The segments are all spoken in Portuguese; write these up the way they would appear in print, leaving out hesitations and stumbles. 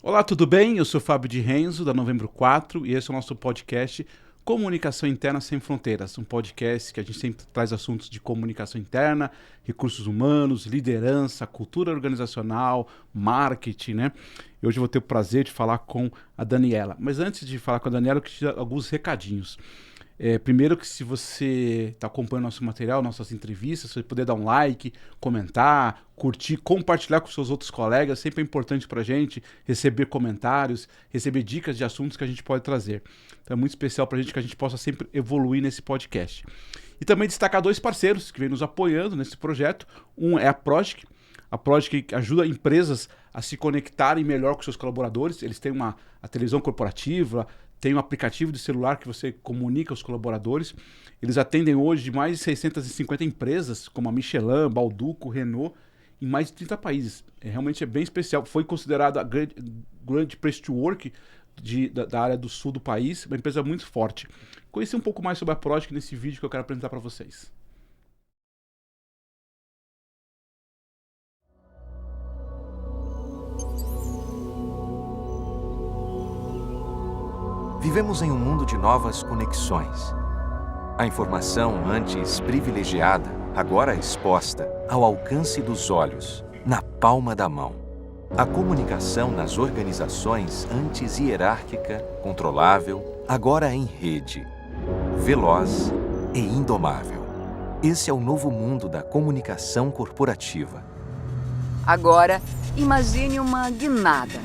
Olá, tudo bem? Eu sou Fábio de Renzo, da Novembro 4, e esse é o nosso podcast Comunicação Interna Sem Fronteiras, um podcast que a gente sempre traz assuntos de comunicação interna, recursos humanos, liderança, cultura organizacional, marketing, né? E hoje eu vou ter o prazer de falar com a Daniela. Mas antes de falar com a Daniela, eu queria te dar alguns recadinhos. Primeiro que se você está acompanhando nosso material, nossas entrevistas, você puder dar um like, comentar, curtir, compartilhar com seus outros colegas, sempre é importante para a gente receber comentários, receber dicas de assuntos que a gente pode trazer. Então é muito especial para a gente que a gente possa sempre evoluir nesse podcast. E também destacar dois parceiros que vêm nos apoiando nesse projeto. Um é a Progic. A Progic ajuda empresas a se conectarem melhor com seus colaboradores. Eles têm a televisão corporativa, tem um aplicativo de celular que você comunica aos colaboradores. Eles atendem hoje mais de 650 empresas, como a Michelin, Balduco, Renault, em mais de 30 países. Realmente é bem especial. Foi considerado a Great Place to Work da área do sul do país, uma empresa muito forte. Conheci um pouco mais sobre a Progic nesse vídeo que eu quero apresentar para vocês. Vivemos em um mundo de novas conexões. A informação antes privilegiada, agora exposta, ao alcance dos olhos, na palma da mão. A comunicação nas organizações antes hierárquica, controlável, agora em rede, veloz e indomável. Esse é o novo mundo da comunicação corporativa. Agora, imagine uma guinada.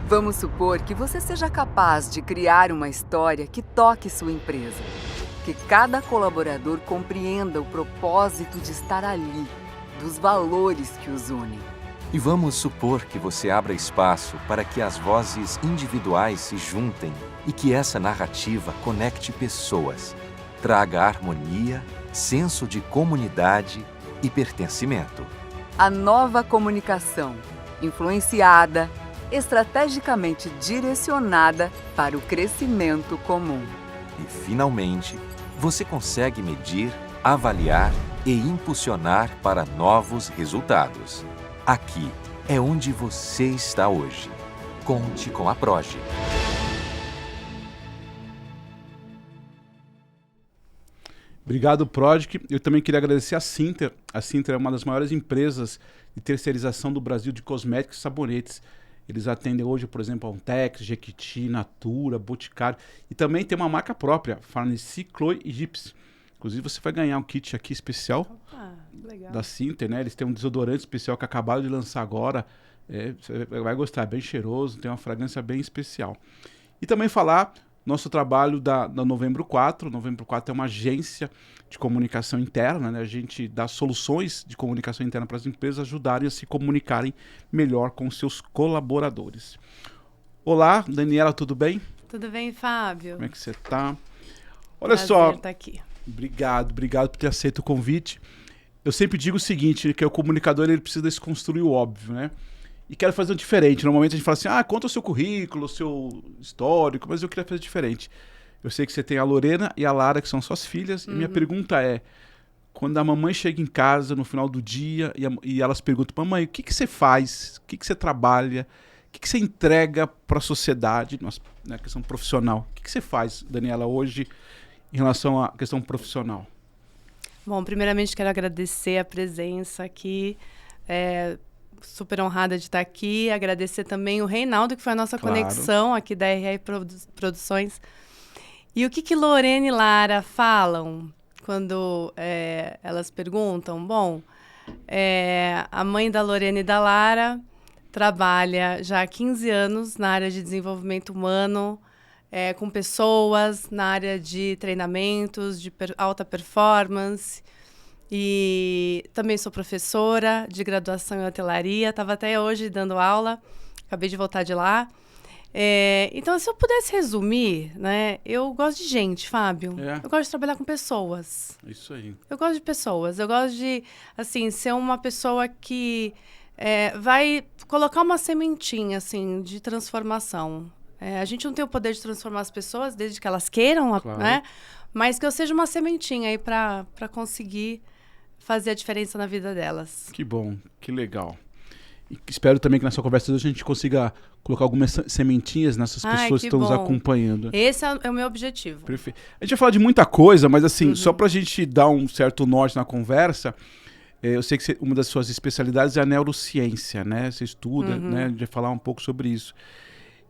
Vamos supor que você seja capaz de criar uma história que toque sua empresa. Que cada colaborador compreenda o propósito de estar ali, dos valores que os unem. E vamos supor que você abra espaço para que as vozes individuais se juntem e que essa narrativa conecte pessoas, traga harmonia, senso de comunidade e pertencimento. A nova comunicação, influenciada, estrategicamente direcionada para o crescimento comum. E, finalmente, você consegue medir, avaliar e impulsionar para novos resultados. Aqui é onde você está hoje. Conte com a Progic. Obrigado, Progic. Eu também queria agradecer a Sinter. A Sinter é uma das maiores empresas de terceirização do Brasil de cosméticos e sabonetes. Eles atendem hoje, por exemplo, a Ontex, Jequiti, Natura, Boticário. E também tem uma marca própria, Farnese, Chloe e Gypsy. Inclusive, você vai ganhar um kit aqui especial da Sinter, né? Eles têm um desodorante especial que acabaram de lançar agora. Você vai gostar, é bem cheiroso, tem uma fragrância bem especial. E também falar nosso trabalho da Novembro 4. Novembro 4 é uma agência de comunicação interna, né? A gente dá soluções de comunicação interna para as empresas ajudarem a se comunicarem melhor com seus colaboradores. Olá, Daniela, tudo bem? Tudo bem, Fábio? Como é que você está? Olha Prazer só. estar aqui. Obrigado por ter aceito o convite. Eu sempre digo o seguinte, que o comunicador ele precisa desconstruir o óbvio, né? E quero fazer diferente. Normalmente a gente fala assim, conta o seu currículo, o seu histórico, mas eu queria fazer diferente. Eu sei que você tem a Lorena e a Lara, que são suas filhas, e minha pergunta é, quando a mamãe chega em casa no final do dia e elas perguntam, mamãe, o que você faz? O que você trabalha? O que você entrega para a sociedade, na questão profissional? O que você faz, Daniela, hoje em relação à questão profissional? Bom, primeiramente quero agradecer a presença aqui, super honrada de estar aqui, agradecer também o Reinaldo, que foi a nossa conexão aqui da RR Produções. E o que Lorena e Lara falam quando elas perguntam? Bom, a mãe da Lorena e da Lara trabalha já há 15 anos na área de desenvolvimento humano, com pessoas, na área de treinamentos, de alta performance. E também sou professora de graduação em hotelaria, estava até hoje dando aula, acabei de voltar de lá. Então, se eu pudesse resumir, né, eu gosto de gente, Fábio. Eu gosto de trabalhar com pessoas. Isso aí. Eu gosto de pessoas. Eu gosto de, assim, ser uma pessoa que vai colocar uma sementinha, assim, de transformação. A gente não tem o poder de transformar as pessoas, desde que elas queiram, Claro. né? Mas que eu seja uma sementinha aí para conseguir fazer a diferença na vida delas. Que bom, que legal. E espero também que nessa conversa hoje a gente consiga colocar algumas sementinhas nessas pessoas que estão nos acompanhando. Esse é o meu objetivo. Perfeito. A gente vai falar de muita coisa, mas assim, só pra gente dar um certo norte na conversa, eu sei que uma das suas especialidades é a neurociência, né? Você estuda, né? A gente vai falar um pouco sobre isso.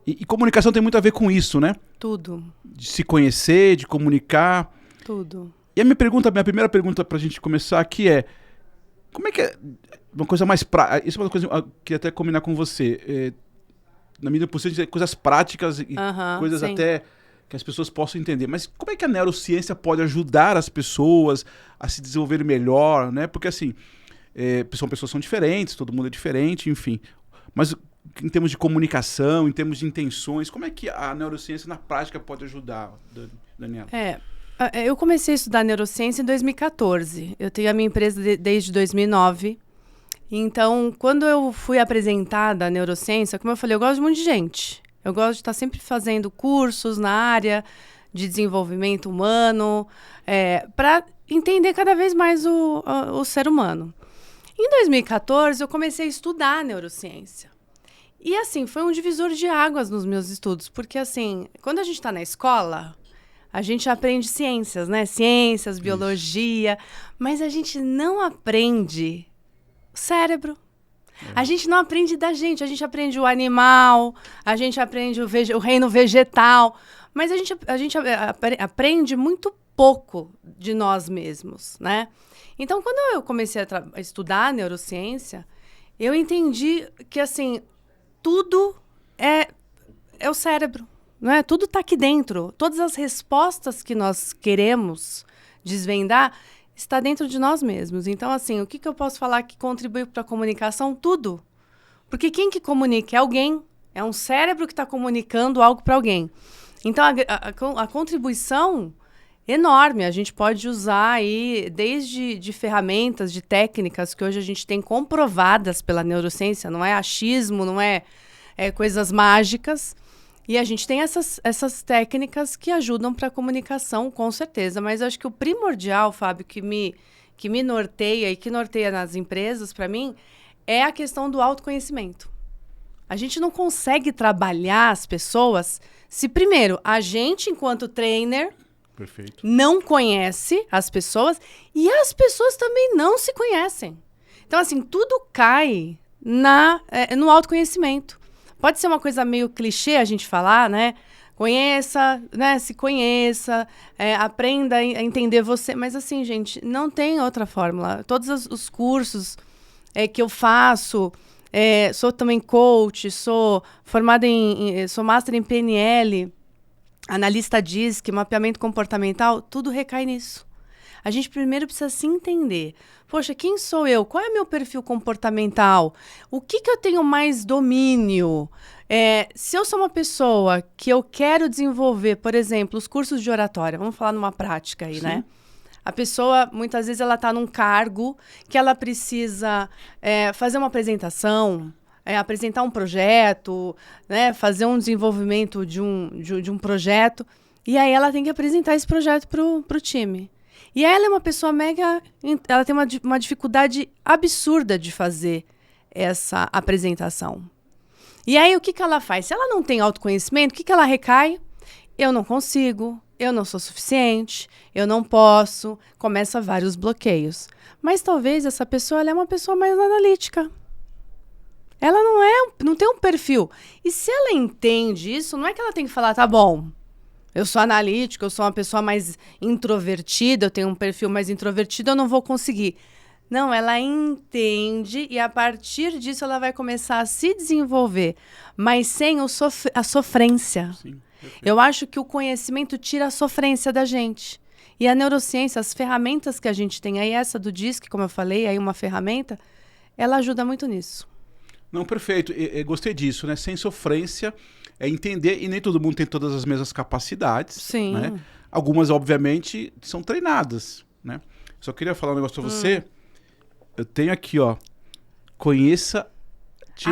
E comunicação tem muito a ver com isso, né? Tudo. De se conhecer, de comunicar. Tudo. E a minha primeira pergunta pra gente começar aqui é, como é que é uma coisa mais prática, isso é uma coisa que eu queria até combinar com você, na medida possível, coisas práticas e coisas sim. Até que as pessoas possam entender, mas como é que a neurociência pode ajudar as pessoas a se desenvolver melhor, né? Porque assim, pessoas são diferentes, todo mundo é diferente, enfim, mas em termos de comunicação, em termos de intenções, como é que a neurociência na prática pode ajudar, Daniela? Eu comecei a estudar neurociência em 2014. Eu tenho a minha empresa desde 2009. Então, quando eu fui apresentada a neurociência, como eu falei, eu gosto de um monte de gente. Eu gosto de estar sempre fazendo cursos na área de desenvolvimento humano, para entender cada vez mais o ser humano. Em 2014, eu comecei a estudar neurociência. E, assim, foi um divisor de águas nos meus estudos. Porque, assim, quando a gente está na escola, a gente aprende ciências, né? Ciências, biologia. Mas a gente não aprende o cérebro. A gente não aprende da gente. A gente aprende o animal, a gente aprende o reino vegetal. Mas a gente aprende muito pouco de nós mesmos, né? Então, quando eu comecei a estudar neurociência, eu entendi que, assim, tudo é o cérebro, não é? Tudo está aqui dentro. Todas as respostas que nós queremos desvendar está dentro de nós mesmos. Então, assim, o que eu posso falar que contribui para a comunicação? Tudo. Porque quem que comunica é alguém. É um cérebro que está comunicando algo para alguém. Então, a contribuição enorme. A gente pode usar aí, desde de ferramentas, de técnicas que hoje a gente tem comprovadas pela neurociência, não é achismo, não é coisas mágicas. E a gente tem essas técnicas que ajudam para a comunicação, com certeza. Mas eu acho que o primordial, Fábio, que me norteia e que norteia nas empresas, para mim, é a questão do autoconhecimento. A gente não consegue trabalhar as pessoas se, primeiro, a gente, enquanto trainer, perfeito, não conhece as pessoas e as pessoas também não se conhecem. Então, assim, tudo cai no autoconhecimento. Pode ser uma coisa meio clichê a gente falar, né? Conheça, né? Se conheça, aprenda a entender você. Mas assim, gente, não tem outra fórmula. Todos os cursos que eu faço, sou também coach, sou formada sou master em PNL, analista DISC, mapeamento comportamental, tudo recai nisso. A gente primeiro precisa se entender. Poxa, quem sou eu? Qual é o meu perfil comportamental? O que eu tenho mais domínio? Se eu sou uma pessoa que eu quero desenvolver, por exemplo, os cursos de oratória, vamos falar numa prática aí, sim, né? A pessoa, muitas vezes, ela está num cargo que ela precisa fazer uma apresentação, apresentar um projeto, né? Fazer um desenvolvimento de um projeto, e aí ela tem que apresentar esse projeto para o time. E ela é uma pessoa ela tem uma dificuldade absurda de fazer essa apresentação. E aí o que ela faz? Se ela não tem autoconhecimento, o que ela recai? Eu não consigo, eu não sou suficiente, eu não posso, começa vários bloqueios. Mas talvez essa pessoa ela é uma pessoa mais analítica. Ela não tem um perfil. E se ela entende isso, não é que ela tem que falar, tá bom, eu sou analítica, eu sou uma pessoa mais introvertida, eu tenho um perfil mais introvertido, eu não vou conseguir. Não, ela entende e a partir disso ela vai começar a se desenvolver, mas sem a sofrência. Sim, eu acho que o conhecimento tira a sofrência da gente. E a neurociência, as ferramentas que a gente tem aí, essa do DISC, como eu falei, aí uma ferramenta, ela ajuda muito nisso. Não, perfeito. Eu gostei disso, né? Sem sofrência, entender, e nem todo mundo tem todas as mesmas capacidades. Sim. Né? Algumas, obviamente, são treinadas, né? Só queria falar um negócio pra você. Eu tenho aqui, ó. Conheça-te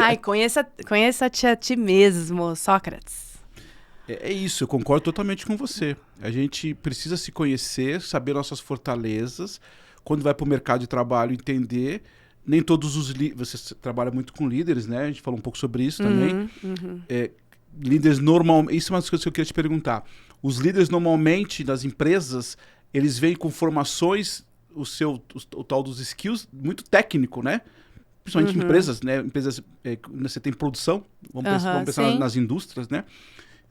a ti mesmo, Sócrates. É isso, eu concordo totalmente com você. A gente precisa se conhecer, saber nossas fortalezas. Quando vai para o mercado de trabalho, entender nem todos os você trabalha muito com líderes, né? A gente falou um pouco sobre isso também. Líderes normalmente... Isso é uma das coisas que eu queria te perguntar. Os líderes normalmente das empresas, eles vêm com formações, o tal dos skills, muito técnico, né? Principalmente empresas, né? Empresas, você tem produção, vamos pensar nas indústrias, né?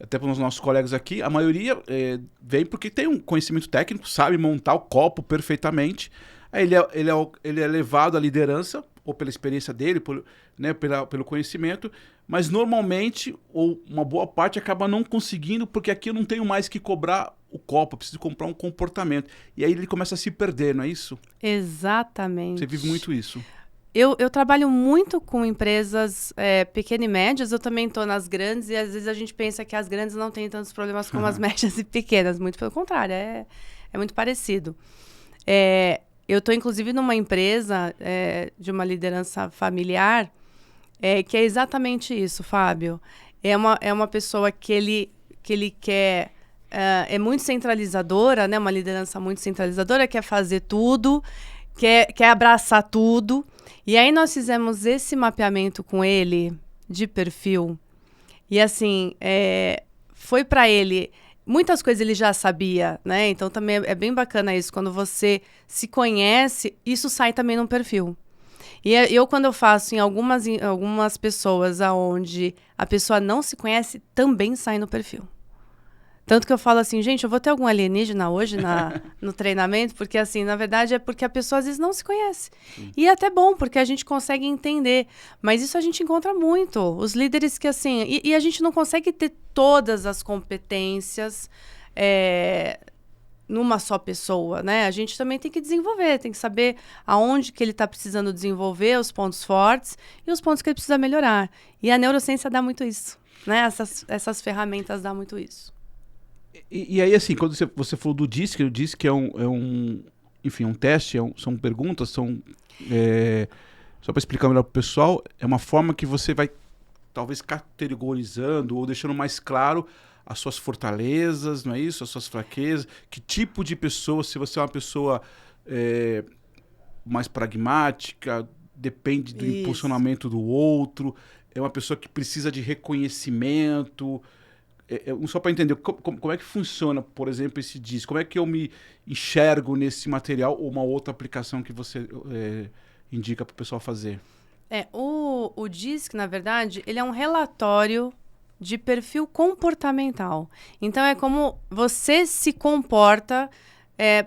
Até para os nossos colegas aqui, a maioria vem porque tem um conhecimento técnico, sabe montar o copo perfeitamente. Aí ele é levado à liderança, ou pela experiência dele, pelo conhecimento, mas normalmente, ou uma boa parte, acaba não conseguindo, porque aqui eu não tenho mais que cobrar o copo, eu preciso comprar um comportamento. E aí ele começa a se perder, não é isso? Exatamente. Você vive muito isso. Eu trabalho muito com empresas pequenas e médias, eu também estou nas grandes, e às vezes a gente pensa que as grandes não têm tantos problemas como as médias e pequenas, muito pelo contrário, é muito parecido. Eu estou, inclusive, numa empresa de uma liderança familiar, que é exatamente isso, Fábio. É uma pessoa que ele quer... é muito centralizadora, né? Uma liderança muito centralizadora, quer fazer tudo, quer abraçar tudo. E aí nós fizemos esse mapeamento com ele de perfil. E assim, foi para ele... Muitas coisas ele já sabia, né? Então também é bem bacana isso. Quando você se conhece, isso sai também no perfil. E eu, quando eu faço em algumas pessoas onde a pessoa não se conhece, também sai no perfil. Tanto que eu falo assim, gente, eu vou ter algum alienígena hoje no treinamento, porque assim, na verdade é porque a pessoa às vezes não se conhece. E é até bom, porque a gente consegue entender. Mas isso a gente encontra muito. Os líderes que assim... E a gente não consegue ter todas as competências numa só pessoa, né? A gente também tem que desenvolver, tem que saber aonde que ele está precisando desenvolver, os pontos fortes e os pontos que ele precisa melhorar. E a neurociência dá muito isso, né? Essas ferramentas dão muito isso. E aí, assim, quando você falou do DISC, o DISC é enfim, um teste, são perguntas, só para explicar melhor para o pessoal, é uma forma que você vai talvez categorizando ou deixando mais claro as suas fortalezas, não é isso? As suas fraquezas, que tipo de pessoa, se você é uma pessoa mais pragmática, depende do impulsionamento do outro, é uma pessoa que precisa de reconhecimento... só para entender, como é que funciona, por exemplo, esse disco? Como é que eu me enxergo nesse material ou uma outra aplicação que você indica para o pessoal fazer? O DISC, na verdade, ele é um relatório de perfil comportamental. Então, é como você se comporta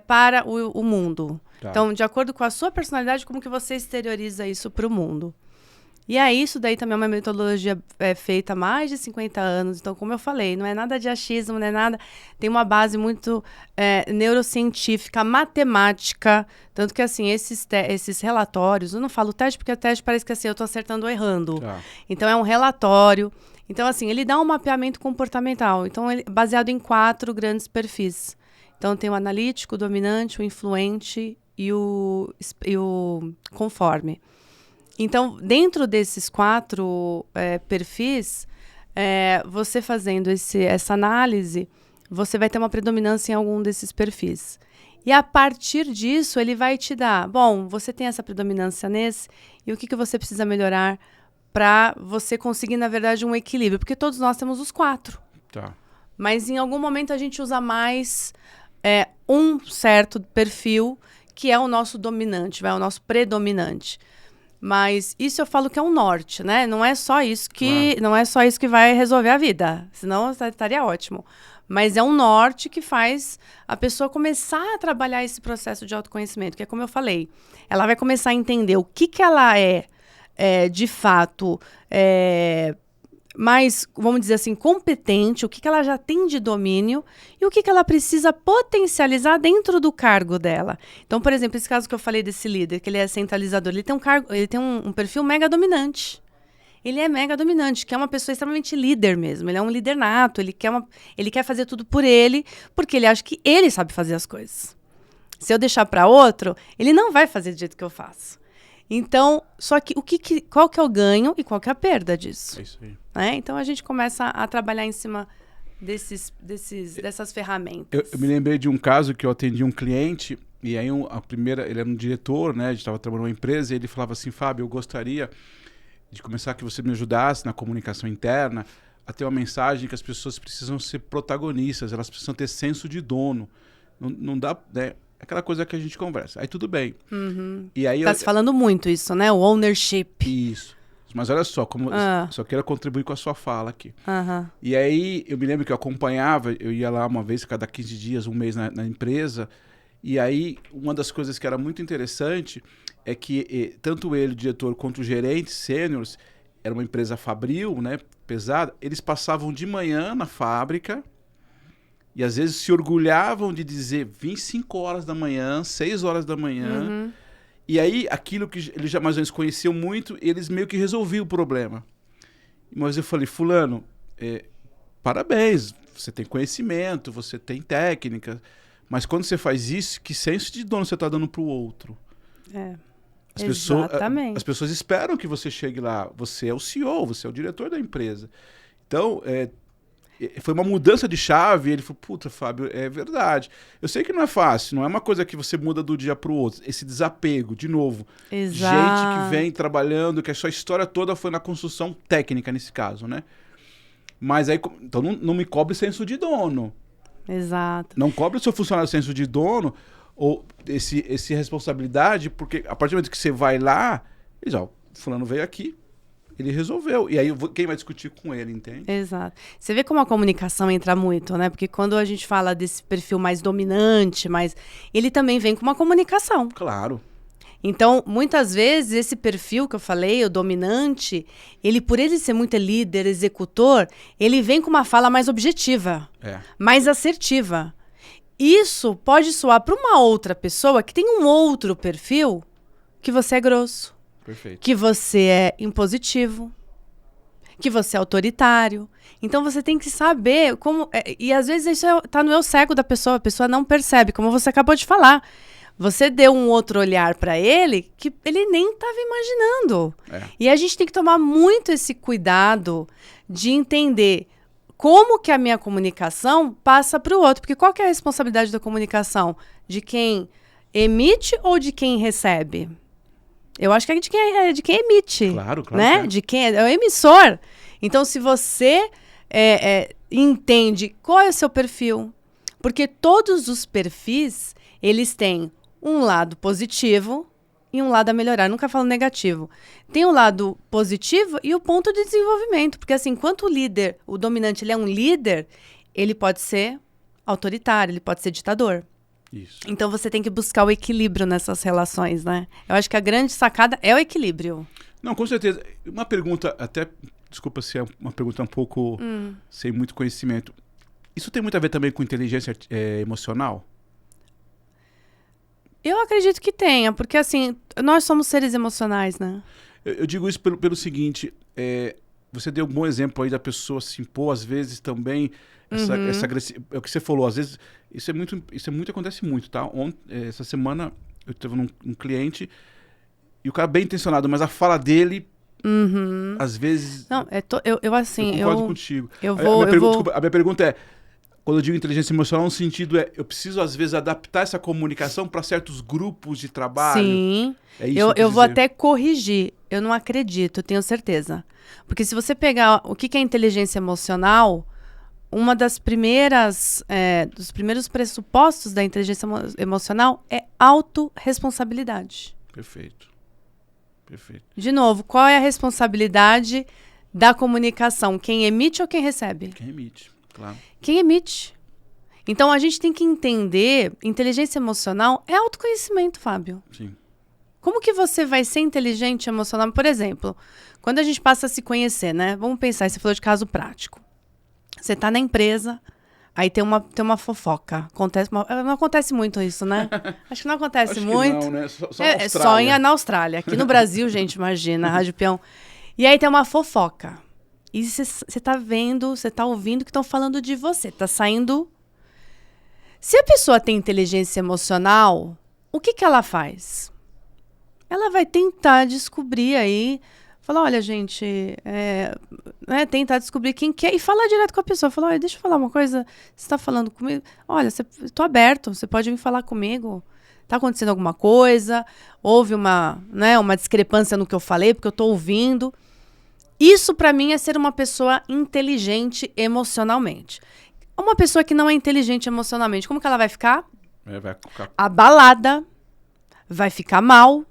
para o mundo. Tá. Então, de acordo com a sua personalidade, como que você exterioriza isso para o mundo. E aí, isso daí também é uma metodologia feita há mais de 50 anos. Então, como eu falei, não é nada de achismo, não é nada... Tem uma base muito neurocientífica, matemática. Tanto que, assim, esses relatórios... Eu não falo teste, porque o teste parece que assim, eu estou acertando ou errando. Ah. Então, é um relatório. Então, assim, ele dá um mapeamento comportamental. Então, baseado em 4 grandes perfis. Então, tem o analítico, o dominante, o influente e o conforme. Então, dentro desses 4 perfis, você fazendo essa análise, você vai ter uma predominância em algum desses perfis. E a partir disso, ele vai te dar, bom, você tem essa predominância nesse, e o que você precisa melhorar para você conseguir, na verdade, um equilíbrio? Porque todos nós temos os 4. Tá. Mas em algum momento a gente usa mais um certo perfil, que é o nosso dominante, o nosso predominante. Mas isso eu falo que é um norte, né? Não é só isso que vai resolver a vida, senão estaria ótimo. Mas é um norte que faz a pessoa começar a trabalhar esse processo de autoconhecimento, que é como eu falei, ela vai começar a entender o que ela de fato, mais, vamos dizer assim, competente, o que ela já tem de domínio e o que ela precisa potencializar dentro do cargo dela. Então, por exemplo, esse caso que eu falei desse líder, que ele é centralizador, ele tem um perfil mega dominante. Ele é mega dominante, que é uma pessoa extremamente líder mesmo. Ele é um líder nato, ele quer fazer tudo por ele, porque ele acha que ele sabe fazer as coisas. Se eu deixar para outro, ele não vai fazer do jeito que eu faço. Então, só que qual que é o ganho e qual que é a perda disso? É isso aí. Então, a gente começa a trabalhar em cima dessas ferramentas. Eu me lembrei de um caso que eu atendi um cliente E aí ele era um diretor, né? A gente estava trabalhando numa empresa e ele falava assim, Fábio, eu gostaria de começar que você me ajudasse na comunicação interna a ter uma mensagem que as pessoas precisam ser protagonistas, elas precisam ter senso de dono. Não dá, né? Aquela coisa que a gente conversa. Aí tudo bem. E aí Se falando muito isso, né? O ownership. Isso. Mas olha só, só quero contribuir com a sua fala aqui. E aí eu me lembro que eu acompanhava, eu ia lá uma vez cada 15 dias, um mês na empresa, e aí uma das coisas que era muito interessante é que tanto ele, o diretor, quanto os gerentes sêniores, era uma empresa fabril, né, pesada, eles passavam de manhã na fábrica e às vezes se orgulhavam de dizer 25 horas da manhã, 6 horas da manhã. E aí, aquilo que eles já mais ou menos conheciam muito, eles meio que resolviam o problema. Mas eu falei, fulano, parabéns, você tem conhecimento, você tem técnica, mas quando você faz isso, que senso de dono você está dando para o outro? Exatamente. As pessoas esperam que você chegue lá, você é o CEO, você é o diretor da empresa. Então, foi uma mudança de chave, ele falou, puta, Fábio, é verdade. Eu sei que não é fácil, não é uma coisa que você muda do dia para o outro. Esse desapego, de novo. Exato. Gente que vem trabalhando, que a sua história toda foi na construção técnica, nesse caso, né? Mas aí, então não me cobre senso de dono. Exato. Não cobre o seu funcionário senso de dono, ou esse responsabilidade, porque a partir do momento que você vai lá, ele diz, ó, fulano veio aqui, ele resolveu. E aí quem vai discutir com ele, entende? Exato. Você vê como a comunicação entra muito, né? Porque quando a gente fala desse perfil mais dominante, ele também vem com uma comunicação. Claro. Então, muitas vezes, esse perfil que eu falei, o dominante, por ele ser muito líder, executor, ele vem com uma fala mais objetiva, mais assertiva. Isso pode soar para uma outra pessoa que tem um outro perfil que você é grosso. Perfeito. Que você é impositivo, que você é autoritário. Então você tem que saber como... e às vezes isso está no eu cego da pessoa, a pessoa não percebe, como você acabou de falar. Você deu um outro olhar para ele que ele nem estava imaginando. E a gente tem que tomar muito esse cuidado de entender como que a minha comunicação passa para o outro. Porque qual que é a responsabilidade da comunicação? De quem emite ou de quem recebe? Eu acho que é de quem emite. Claro, né? De quem é o emissor. Então, se você entende qual é o seu perfil, porque todos os perfis, eles têm um lado positivo e um lado a melhorar. Eu nunca falo negativo. Tem o lado positivo e o ponto de desenvolvimento. Porque, assim, enquanto o líder, o dominante, ele é um líder, ele pode ser autoritário, ele pode ser ditador. Isso. Então você tem que buscar o equilíbrio nessas relações, né? Eu acho que a grande sacada é o equilíbrio. Não, com certeza. Uma pergunta, até, desculpa se é uma pergunta um pouco sem muito conhecimento. Isso tem muito a ver também com inteligência emocional? Eu acredito que tenha, porque assim, nós somos seres emocionais, né? Eu digo isso pelo seguinte, você deu um bom exemplo aí da pessoa se impor, às vezes também, essa agressividade, é o que você falou, às vezes, isso acontece muito, tá? Essa semana eu tava num cliente e o cara bem intencionado, mas a fala dele, às vezes... Não, eu assim... Eu concordo contigo. Desculpa, a minha pergunta é, quando eu digo inteligência emocional, no sentido eu preciso, às vezes, adaptar essa comunicação para certos grupos de trabalho. Sim, é isso eu vou até corrigir. Eu não acredito, eu tenho certeza. Porque se você pegar o que é inteligência emocional, uma das primeiras, dos primeiros pressupostos da inteligência emocional é autorresponsabilidade. Perfeito. Perfeito. De novo, qual é a responsabilidade da comunicação? Quem emite ou quem recebe? Quem emite, claro. Quem emite. Então, a gente tem que entender, inteligência emocional é autoconhecimento, Fábio. Sim. Como que você vai ser inteligente emocional? Por exemplo, quando a gente passa a se conhecer, né? Vamos pensar, você falou de caso prático. Você está na empresa, aí tem uma fofoca. Não acontece muito isso, né? Acho que não acontece muito. Não, né? Só na Austrália. Aqui no Brasil, gente, imagina, Rádio Peão. E aí tem uma fofoca. E você tá vendo, você tá ouvindo que estão falando de você. Tá saindo... Se a pessoa tem inteligência emocional, o que ela faz? Ela vai tentar descobrir aí... Falar, olha, gente... tentar descobrir quem que é e falar direto com a pessoa. Falar, olha, deixa eu falar uma coisa. Você tá falando comigo? Olha, tô aberto. Você pode vir falar comigo. Tá acontecendo alguma coisa? Houve uma discrepância no que eu falei, porque eu tô ouvindo. Isso, para mim, é ser uma pessoa inteligente emocionalmente. Uma pessoa que não é inteligente emocionalmente, como que ela vai ficar? Vai ficar... abalada, vai ficar mal,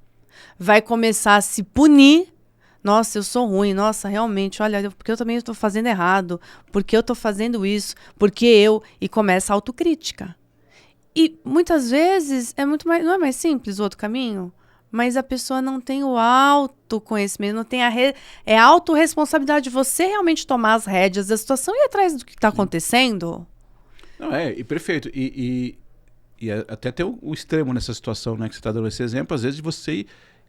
vai começar a se punir. Nossa, eu sou ruim. Nossa, realmente, olha, porque eu também estou fazendo errado. Porque eu estou fazendo isso. Porque eu... E começa a autocrítica. E muitas vezes não é mais simples o outro caminho, mas a pessoa não tem o autoconhecimento, não tem é a autorresponsabilidade de você realmente tomar as rédeas da situação e ir atrás do que está acontecendo. Não, e perfeito. E até tem o extremo nessa situação, né, que você está dando esse exemplo, às vezes de você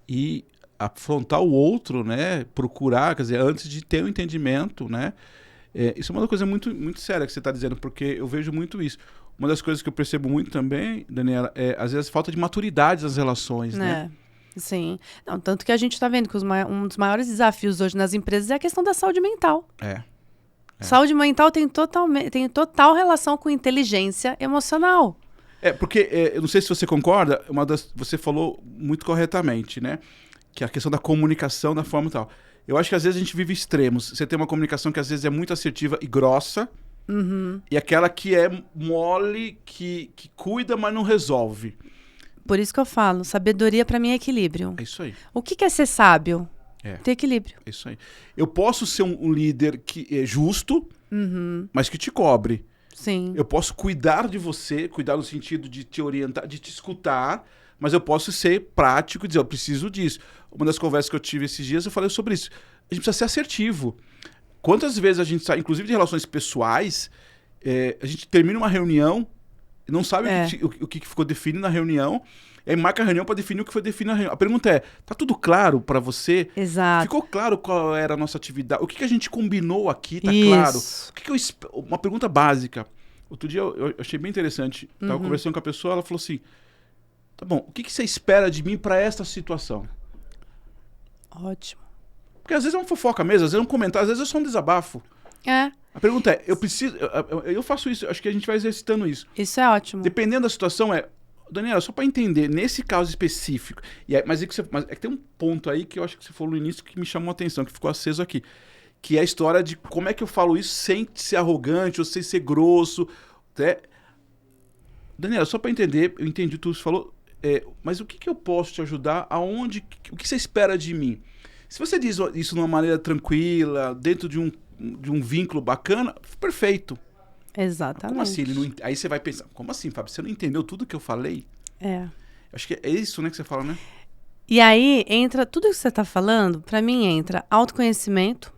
ir afrontar o outro, né, procurar, quer dizer, antes de ter um entendimento, né. Isso é uma coisa muito, muito séria que você está dizendo, porque eu vejo muito isso. Uma das coisas que eu percebo muito também, Daniela, é às vezes falta de maturidade nas relações, né? Sim. Não, tanto que a gente está vendo que um dos maiores desafios hoje nas empresas é a questão da saúde mental. Saúde mental tem total relação com inteligência emocional. Porque, eu não sei se você concorda, você falou muito corretamente, né? Que é a questão da comunicação da forma e tal. Eu acho que às vezes a gente vive extremos. Você tem uma comunicação que às vezes é muito assertiva e grossa, e aquela que é mole, que cuida, mas não resolve. Por isso que eu falo, sabedoria para mim é equilíbrio. É isso aí. O que é ser sábio? Ter equilíbrio. É isso aí. Eu posso ser um líder que é justo, mas que te cobre. Sim. Eu posso cuidar de você, cuidar no sentido de te orientar, de te escutar, mas eu posso ser prático e dizer, eu preciso disso. Uma das conversas que eu tive esses dias, eu falei sobre isso. A gente precisa ser assertivo. Quantas vezes a gente sai, inclusive de relações pessoais, a gente termina uma reunião e não sabe o que ficou definido na reunião, e aí marca a reunião para definir o que foi definido na reunião. A pergunta é, tá tudo claro para você? Exato. Ficou claro qual era a nossa atividade? O que a gente combinou aqui, tá Isso. claro? Uma pergunta básica. Outro dia eu achei bem interessante. Tava conversando com a pessoa, ela falou assim, tá bom, o que você espera de mim para esta situação? Ótimo. Porque às vezes é uma fofoca mesmo, às vezes é um comentário, às vezes é só um desabafo. A pergunta é, eu faço isso, acho que a gente vai exercitando isso. Isso é ótimo. Dependendo da situação, Daniela, só para entender, nesse caso específico, mas é que tem um ponto aí que eu acho que você falou no início que me chamou a atenção, que ficou aceso aqui, que é a história de como é que eu falo isso sem ser arrogante ou sem ser grosso. Daniela, só para entender, eu entendi tudo que você falou, mas o que eu posso te ajudar? O que você espera de mim? Se você diz isso de uma maneira tranquila, dentro de um vínculo bacana, perfeito. Exatamente. Como assim? Aí você vai pensar, como assim, Fábio? Você não entendeu tudo que eu falei? Acho que é isso, né, que você fala, né? E aí entra tudo que você está falando, para mim entra autoconhecimento,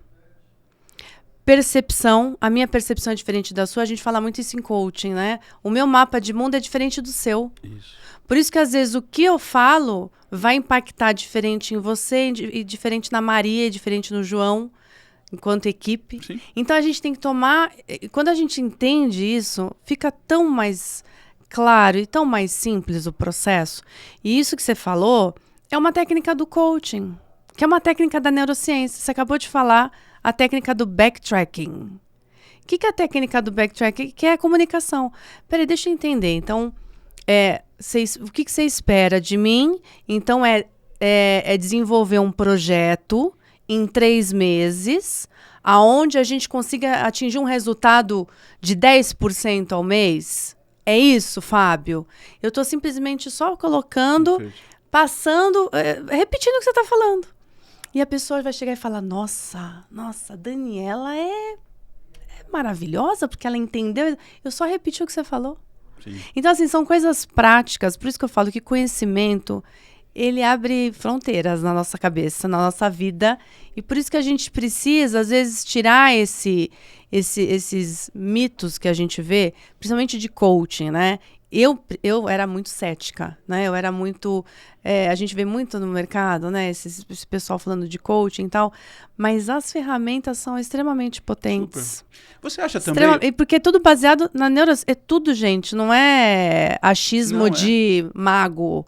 percepção. A minha percepção é diferente da sua, a gente fala muito isso em coaching, né? O meu mapa de mundo é diferente do seu. Isso. Por isso que às vezes o que eu falo vai impactar diferente em você e diferente na Maria e diferente no João, enquanto equipe. Sim. Então a gente tem que tomar... Quando a gente entende isso, fica tão mais claro e tão mais simples o processo. E isso que você falou é uma técnica do coaching, que é uma técnica da neurociência. Você acabou de falar a técnica do backtracking. O que é a técnica do backtracking? Que é a comunicação. Peraí, deixa eu entender. Então... o que você espera de mim? Então, é desenvolver um projeto em 3 meses, aonde a gente consiga atingir um resultado de 10% ao mês? É isso, Fábio? Eu estou simplesmente só colocando, passando, repetindo o que você está falando. E a pessoa vai chegar e falar, nossa, a Daniela é maravilhosa, porque ela entendeu. Eu só repeti o que você falou. Sim. Então, assim, são coisas práticas. Por isso que eu falo que conhecimento, ele abre fronteiras na nossa cabeça, na nossa vida. E por isso que a gente precisa, às vezes, tirar esses mitos que a gente vê, principalmente de coaching, né? Eu era muito cética, né? Eu era muito... a gente vê muito no mercado, né? Esse pessoal falando de coaching e tal. Mas as ferramentas são extremamente potentes. Super. Você acha também... Porque é tudo baseado na neurociência. É tudo, gente. Não é achismo de mago.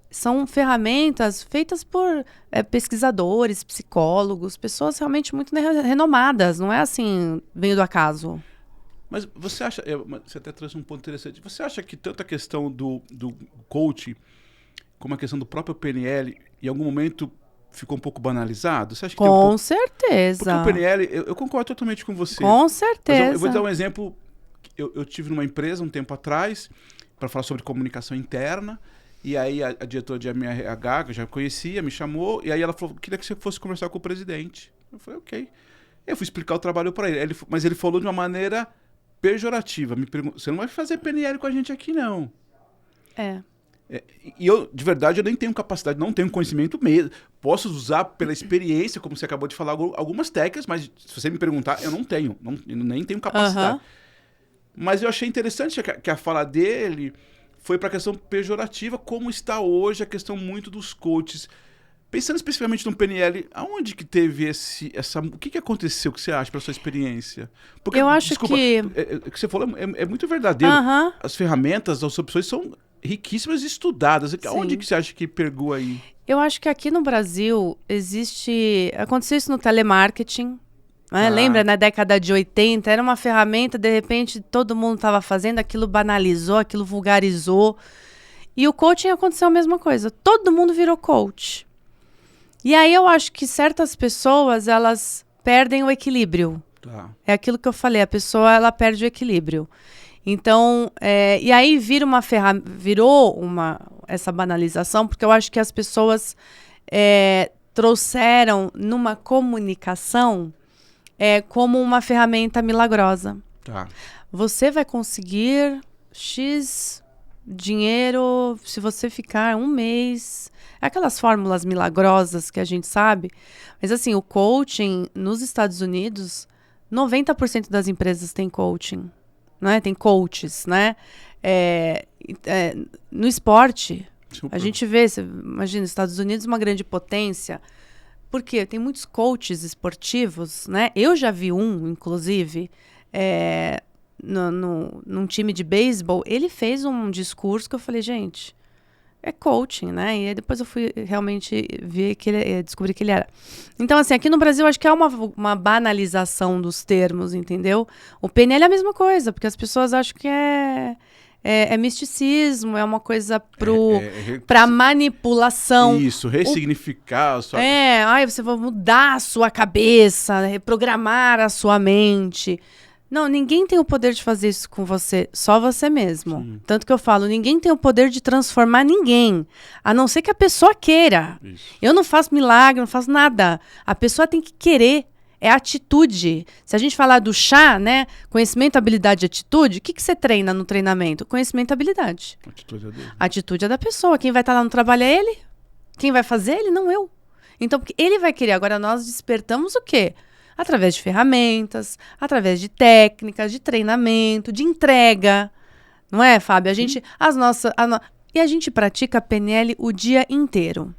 São ferramentas feitas por pesquisadores, psicólogos, pessoas realmente muito renomadas. Não é assim, veio do acaso. Mas você acha, você até trouxe um ponto interessante, você acha que tanto a questão do coach como a questão do próprio PNL, em algum momento ficou um pouco banalizado? Você acha que Com certeza. Porque o PNL, eu concordo totalmente com você. Com certeza. Mas eu vou dar um exemplo. Eu tive numa empresa um tempo atrás para falar sobre comunicação interna, e aí a diretora de RH, que eu já conhecia, me chamou, e aí ela falou, queria que você fosse conversar com o presidente. Eu falei, ok. Eu fui explicar o trabalho para ele, mas ele falou de uma maneira pejorativa. Me perguntou, você não vai fazer PNL com a gente aqui, não. E eu, de verdade, eu nem tenho capacidade, não tenho conhecimento mesmo. Posso usar pela experiência, como você acabou de falar, algumas técnicas, mas se você me perguntar, eu não tenho. Nem tenho capacidade. Mas eu achei interessante que a fala dele foi para a questão pejorativa, como está hoje a questão muito dos coaches. Pensando especificamente no PNL, aonde que teve o que aconteceu, que você acha, para sua experiência? Porque, eu acho desculpa, que... O que você falou é muito verdadeiro. As ferramentas, as opções são riquíssimas e estudadas. Sim. Onde que você acha que pegou aí? Eu acho que aqui no Brasil aconteceu isso no telemarketing. Né? Lembra, na década de 80, era uma ferramenta, de repente todo mundo estava fazendo, aquilo banalizou, aquilo vulgarizou. E o coaching aconteceu a mesma coisa. Todo mundo virou coach. E aí eu acho que certas pessoas, elas perdem o equilíbrio. É aquilo que eu falei, a pessoa ela perde o equilíbrio. Então, e aí virou essa banalização, porque eu acho que as pessoas trouxeram numa comunicação como uma ferramenta milagrosa. Você vai conseguir X dinheiro se você ficar um mês. Aquelas fórmulas milagrosas que a gente sabe. Mas assim, o coaching nos Estados Unidos, 90% das empresas tem coaching. Né? Tem coaches, né? No esporte, a gente vê, você imagina, Estados Unidos uma grande potência, porque tem muitos coaches esportivos, né? Eu já vi inclusive, num time de beisebol, ele fez um discurso que eu falei, gente, é coaching, né? E aí depois eu fui realmente ver descobrir que ele era. Então, assim, aqui no Brasil, acho que é uma banalização dos termos, entendeu? O PNL é a mesma coisa, porque as pessoas acham que é misticismo, é uma coisa pra manipulação. Isso, ressignificar. Você vai mudar a sua cabeça, reprogramar a sua mente. Não, ninguém tem o poder de fazer isso com você, só você mesmo. Sim. Tanto que eu falo, ninguém tem o poder de transformar ninguém, a não ser que a pessoa queira. Isso. Eu não faço milagre, não faço nada. A pessoa tem que querer, é atitude. Se a gente falar do chá, né, conhecimento, habilidade e atitude, o que você treina no treinamento? Conhecimento e habilidade. Atitude é dele. Atitude é da pessoa. Quem vai estar lá no trabalho é ele. Quem vai fazer ele, não eu. Então, porque ele vai querer. Agora, nós despertamos o quê? Através de ferramentas, através de técnicas, de treinamento, de entrega. Não é, Fábio? A gente, e a gente pratica PNL o dia inteiro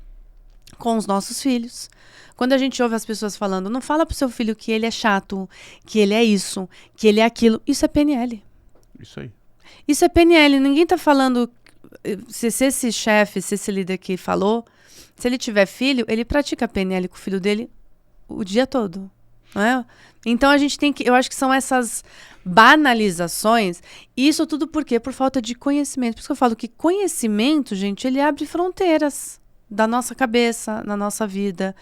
com os nossos filhos. Quando a gente ouve as pessoas falando, não fala pro seu filho que ele é chato, que ele é isso, que ele é aquilo. Isso é PNL. Isso aí. Isso é PNL. Ninguém tá falando... Se esse chefe, se esse líder que falou, se ele tiver filho, ele pratica PNL com o filho dele o dia todo. Não é? Então a gente tem que, eu acho que são essas banalizações, e isso tudo por quê? Por falta de conhecimento. Por isso que eu falo que conhecimento, gente, ele abre fronteiras da nossa cabeça, na nossa vida.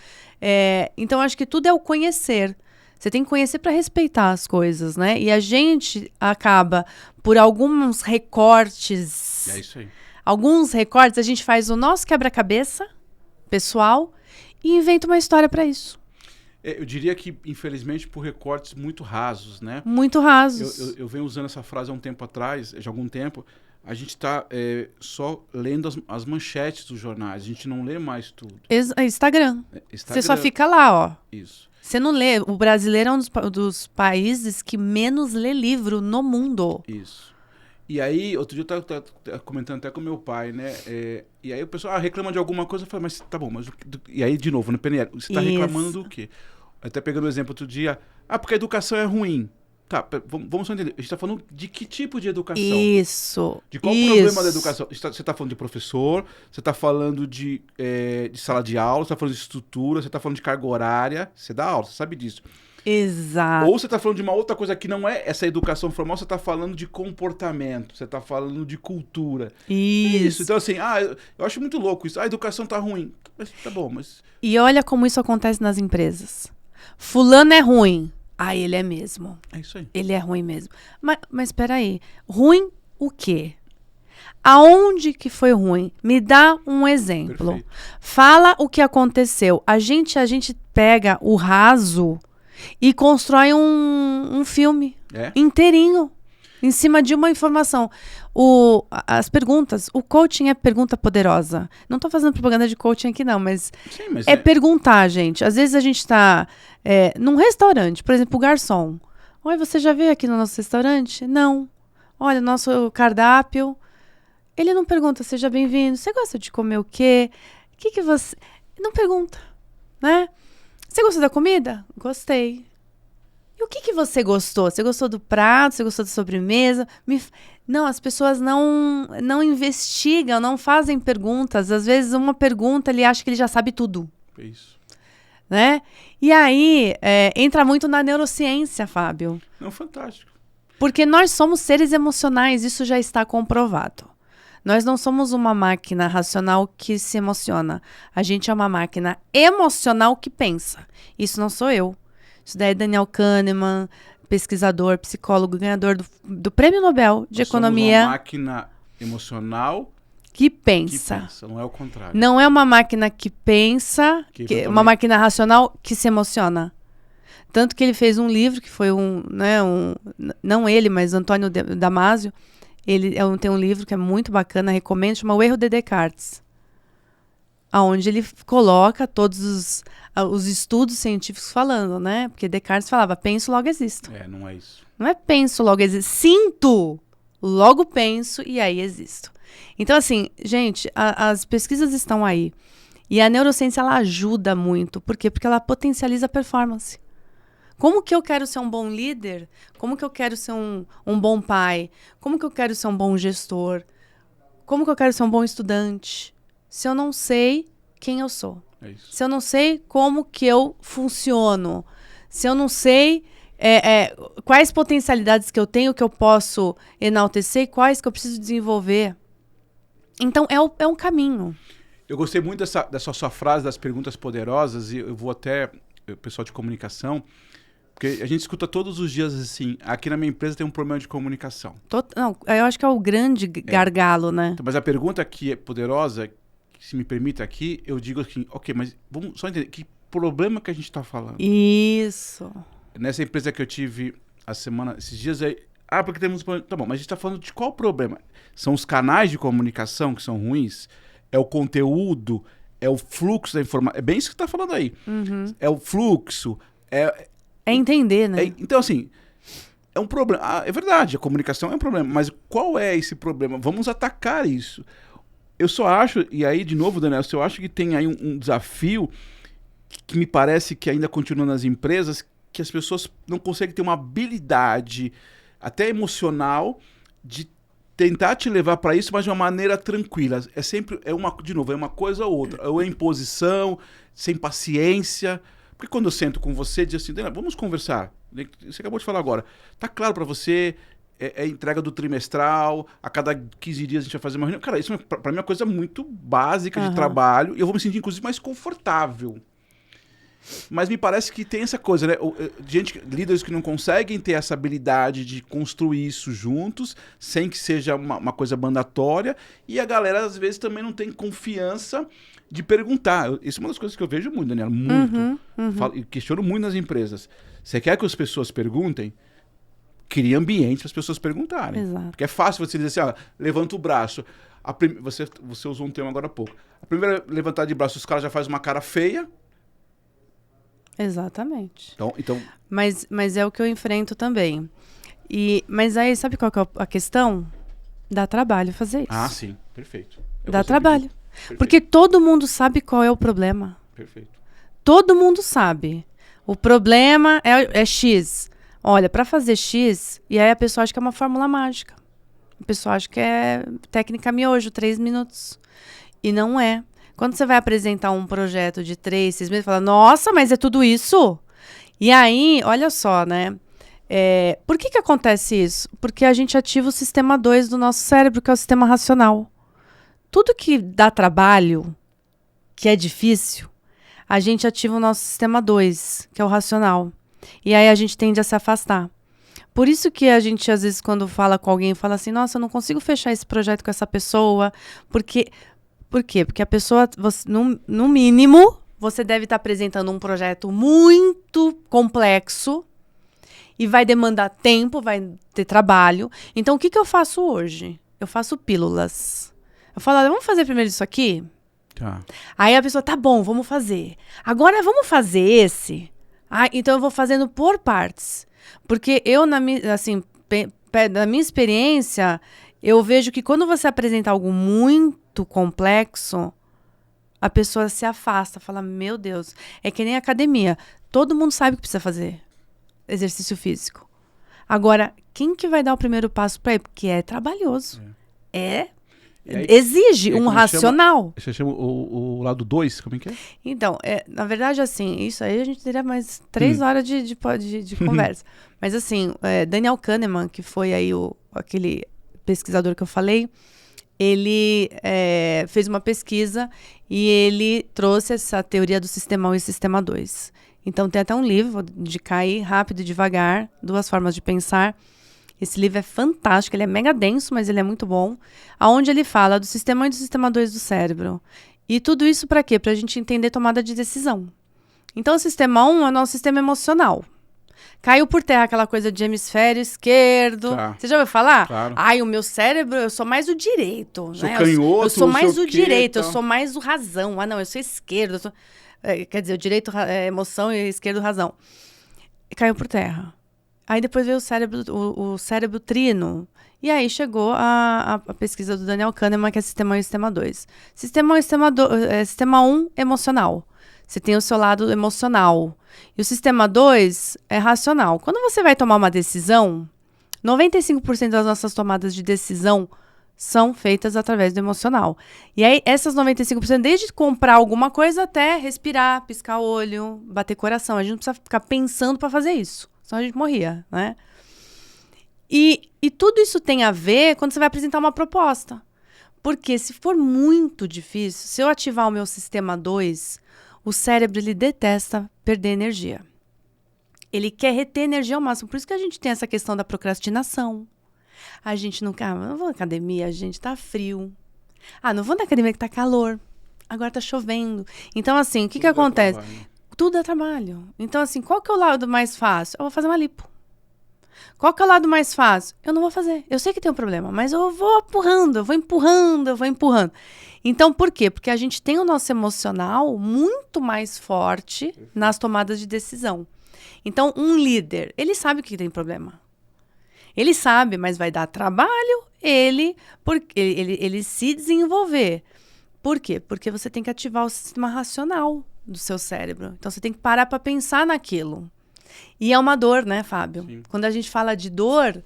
Então acho que tudo é o conhecer. Você tem que conhecer para respeitar as coisas, né? E a gente acaba, por alguns recortes... É isso aí. Alguns recortes, a gente faz o nosso quebra-cabeça pessoal e inventa uma história para isso. Eu diria que, infelizmente, por recortes muito rasos, né? Muito rasos. Eu venho usando essa frase há um tempo atrás, já há algum tempo. A gente está só lendo as manchetes dos jornais. A gente não lê mais tudo. Instagram. Você só fica lá, ó. Isso. Você não lê. O brasileiro é um dos países que menos lê livro no mundo. Isso. E aí, outro dia eu estava comentando até com meu pai, né? E aí o pessoal reclama de alguma coisa. Eu falei, mas tá bom, mas... E aí, de novo, no PNL, você está reclamando do quê? Até pegando o exemplo outro dia. Porque a educação é ruim. Tá, vamos só entender. A gente está falando de que tipo de educação? Isso. De qual o problema da educação? Você está falando de professor, você está falando de sala de aula, você está falando de estrutura, você está falando de carga horária. Você dá aula, você sabe disso. Exato. Ou você está falando de uma outra coisa que não é essa educação formal, você está falando de comportamento, você está falando de cultura. Isso. Então, assim, eu acho muito louco isso. A educação tá ruim. Mas tá bom, mas... E olha como isso acontece nas empresas. Fulano é ruim. Ele é mesmo. É isso aí. Ele é ruim mesmo. Mas peraí, ruim o quê? Aonde que foi ruim? Me dá um exemplo. Perfeito. Fala o que aconteceu. A gente pega o raso e constrói um filme inteirinho em cima de uma informação. As perguntas. O coaching é pergunta poderosa. Não estou fazendo propaganda de coaching aqui não, mas, é perguntar, gente. Às vezes a gente está num restaurante, por exemplo, o garçom. Oi, você já veio aqui no nosso restaurante? Não. Olha, nosso cardápio. Ele não pergunta, seja bem-vindo. Você gosta de comer o quê? O que você... Não pergunta, né? Você gostou da comida? Gostei. E o que você gostou? Você gostou do prato? Você gostou da sobremesa? Não, as pessoas não investigam, não fazem perguntas. Às vezes, uma pergunta, ele acha que ele já sabe tudo. É isso. Né? E aí, entra muito na neurociência, Fábio. Não, fantástico. Porque nós somos seres emocionais, isso já está comprovado. Nós não somos uma máquina racional que se emociona. A gente é uma máquina emocional que pensa. Isso não sou eu. Isso daí é Daniel Kahneman, pesquisador, psicólogo, ganhador do Prêmio Nobel de Economia. Somos uma máquina emocional que pensa. Não é o contrário. Não é uma máquina que pensa, uma máquina racional que se emociona. Tanto que ele fez um livro que foi não ele, mas Antônio Damasio. Ele tem um livro que é muito bacana, recomendo, chama O Erro de Descartes. Onde ele coloca todos os estudos científicos falando, né? Porque Descartes falava, penso, logo existo. Não é isso. Não é penso, logo existo. Sinto, logo penso e aí existo. Então, assim, gente, as pesquisas estão aí. E a neurociência, ela ajuda muito. Por quê? Porque ela potencializa a performance. Como que eu quero ser um bom líder? Como que eu quero ser um bom pai? Como que eu quero ser um bom gestor? Como que eu quero ser um bom estudante? Se eu não sei quem eu sou. É isso. Se eu não sei como que eu funciono. Se eu não sei quais potencialidades que eu tenho que eu posso enaltecer e quais que eu preciso desenvolver. Então, é um caminho. Eu gostei muito dessa sua frase das perguntas poderosas e eu vou até, o pessoal de comunicação... Porque a gente escuta todos os dias assim, aqui na minha empresa tem um problema de comunicação. Não, eu acho que é o grande gargalo, né? Então, mas a pergunta aqui é poderosa, se me permite aqui, eu digo assim, ok, mas vamos só entender, que problema que a gente está falando? Isso. Nessa empresa que eu tive esses dias aí, porque temos... Tá bom, mas a gente está falando de qual problema? São os canais de comunicação que são ruins? É o conteúdo? É o fluxo da informação? É bem isso que você está falando aí. Uhum. É o fluxo? É entender, né? Então, assim, é um problema. É verdade, a comunicação é um problema. Mas qual é esse problema? Vamos atacar isso. Eu só acho, e aí, de novo, Daniel, eu acho que tem aí um desafio que me parece que ainda continua nas empresas, que as pessoas não conseguem ter uma habilidade, até emocional, de tentar te levar para isso, mas de uma maneira tranquila. De novo, é uma coisa ou outra. Ou é imposição, sem paciência... Porque quando eu sento com você, diz assim, Daniel, vamos conversar. Você acabou de falar agora. Tá claro para você, é entrega do trimestral, a cada 15 dias a gente vai fazer uma reunião. Cara, isso para mim é uma coisa muito básica de trabalho. E eu vou me sentir, inclusive, mais confortável. Mas me parece que tem essa coisa, né? Líderes que não conseguem ter essa habilidade de construir isso juntos, sem que seja uma coisa mandatória. E a galera, às vezes, também não tem confiança de perguntar. Isso é uma das coisas que eu vejo muito, Daniela, muito. E questiono muito nas empresas. Você quer que as pessoas perguntem? Cria ambiente para as pessoas perguntarem. Exato. Porque é fácil você dizer assim, levanta o braço. Você usou um termo agora há pouco. A primeira levantada de braço, os caras já fazem uma cara feia. Exatamente. Então... Mas é o que eu enfrento também. Mas aí, sabe qual que é a questão? Dá trabalho fazer isso. Sim. Perfeito. Dá trabalho. Porque todo mundo sabe qual é o problema. Perfeito. Todo mundo sabe. O problema é X. Olha, para fazer X, e aí a pessoa acha que é uma fórmula mágica. A pessoa acha que é técnica miojo, 3 minutos. E não é. Quando você vai apresentar um projeto de 3, 6 meses, fala, nossa, mas é tudo isso? E aí, olha só, né? Por que acontece isso? Porque a gente ativa o sistema 2 do nosso cérebro, que é o sistema racional. Tudo que dá trabalho, que é difícil, a gente ativa o nosso sistema 2, que é o racional. E aí a gente tende a se afastar. Por isso que a gente, às vezes, quando fala com alguém, fala assim, nossa, eu não consigo fechar esse projeto com essa pessoa. Por quê? Porque a pessoa, no mínimo, você deve estar apresentando um projeto muito complexo e vai demandar tempo, vai ter trabalho. Então, o que eu faço hoje? Eu faço pílulas. Eu falo, vamos fazer primeiro isso aqui? Tá. Aí a pessoa, tá bom, vamos fazer. Agora, vamos fazer esse? Então, eu vou fazendo por partes. Porque eu, na minha experiência, eu vejo que quando você apresenta algo muito complexo, a pessoa se afasta, fala, meu Deus, é que nem academia. Todo mundo sabe que precisa fazer exercício físico. Agora, quem que vai dar o primeiro passo para ele? Porque é trabalhoso. Exige um racional. Você chama o lado 2, como é que é? Então, na verdade, assim, isso aí a gente teria mais 3 horas de conversa. Mas, assim, Daniel Kahneman, que foi aí aquele pesquisador que eu falei, ele fez uma pesquisa e ele trouxe essa teoria do sistema 1 e sistema 2. Então, tem até um livro, vou indicar aí, Rápido e Devagar, 2 formas de pensar. Esse livro é fantástico, ele é mega denso, mas ele é muito bom. Onde ele fala do sistema 1 e do sistema 2 do cérebro. E tudo isso para quê? Para a gente entender tomada de decisão. Então, o sistema 1 é o nosso sistema emocional. Caiu por terra aquela coisa de hemisfério esquerdo. Tá. Você já ouviu falar? Claro. O meu cérebro, eu sou mais o direito. Sou canhoto, eu sou mais o direito, então. eu sou mais o razão. Não, eu sou esquerdo. Quer dizer, o direito é emoção e esquerdo razão. E caiu por terra. Aí depois veio o cérebro trino. E aí chegou a pesquisa do Daniel Kahneman, que é sistema 1 e sistema 2. Sistema 1 e sistema 1, emocional. Você tem o seu lado emocional. E o sistema 2 é racional. Quando você vai tomar uma decisão, 95% das nossas tomadas de decisão são feitas através do emocional. E aí, essas 95%, desde comprar alguma coisa até respirar, piscar o olho, bater coração. A gente não precisa ficar pensando para fazer isso. Senão a gente morria, né? E tudo isso tem a ver quando você vai apresentar uma proposta. Porque se for muito difícil, se eu ativar o meu sistema 2, o cérebro, ele detesta perder energia. Ele quer reter energia ao máximo. Por isso que a gente tem essa questão da procrastinação. A gente não vou na academia, gente, tá frio. Não vou na academia que tá calor. Agora tá chovendo. Então, assim, o que acontece? Tudo é trabalho. Então, assim, qual que é o lado mais fácil? Eu vou fazer uma lipo. Qual que é o lado mais fácil? Eu não vou fazer. Eu sei que tem um problema, mas eu vou empurrando. Então, por quê? Porque a gente tem o nosso emocional muito mais forte nas tomadas de decisão. Então, um líder, ele sabe que tem problema. Ele sabe, mas vai dar trabalho ele se desenvolver. Por quê? Porque você tem que ativar o sistema racional do seu cérebro. Então, você tem que parar para pensar naquilo. E é uma dor, né, Fábio? Sim. Quando a gente fala de dor,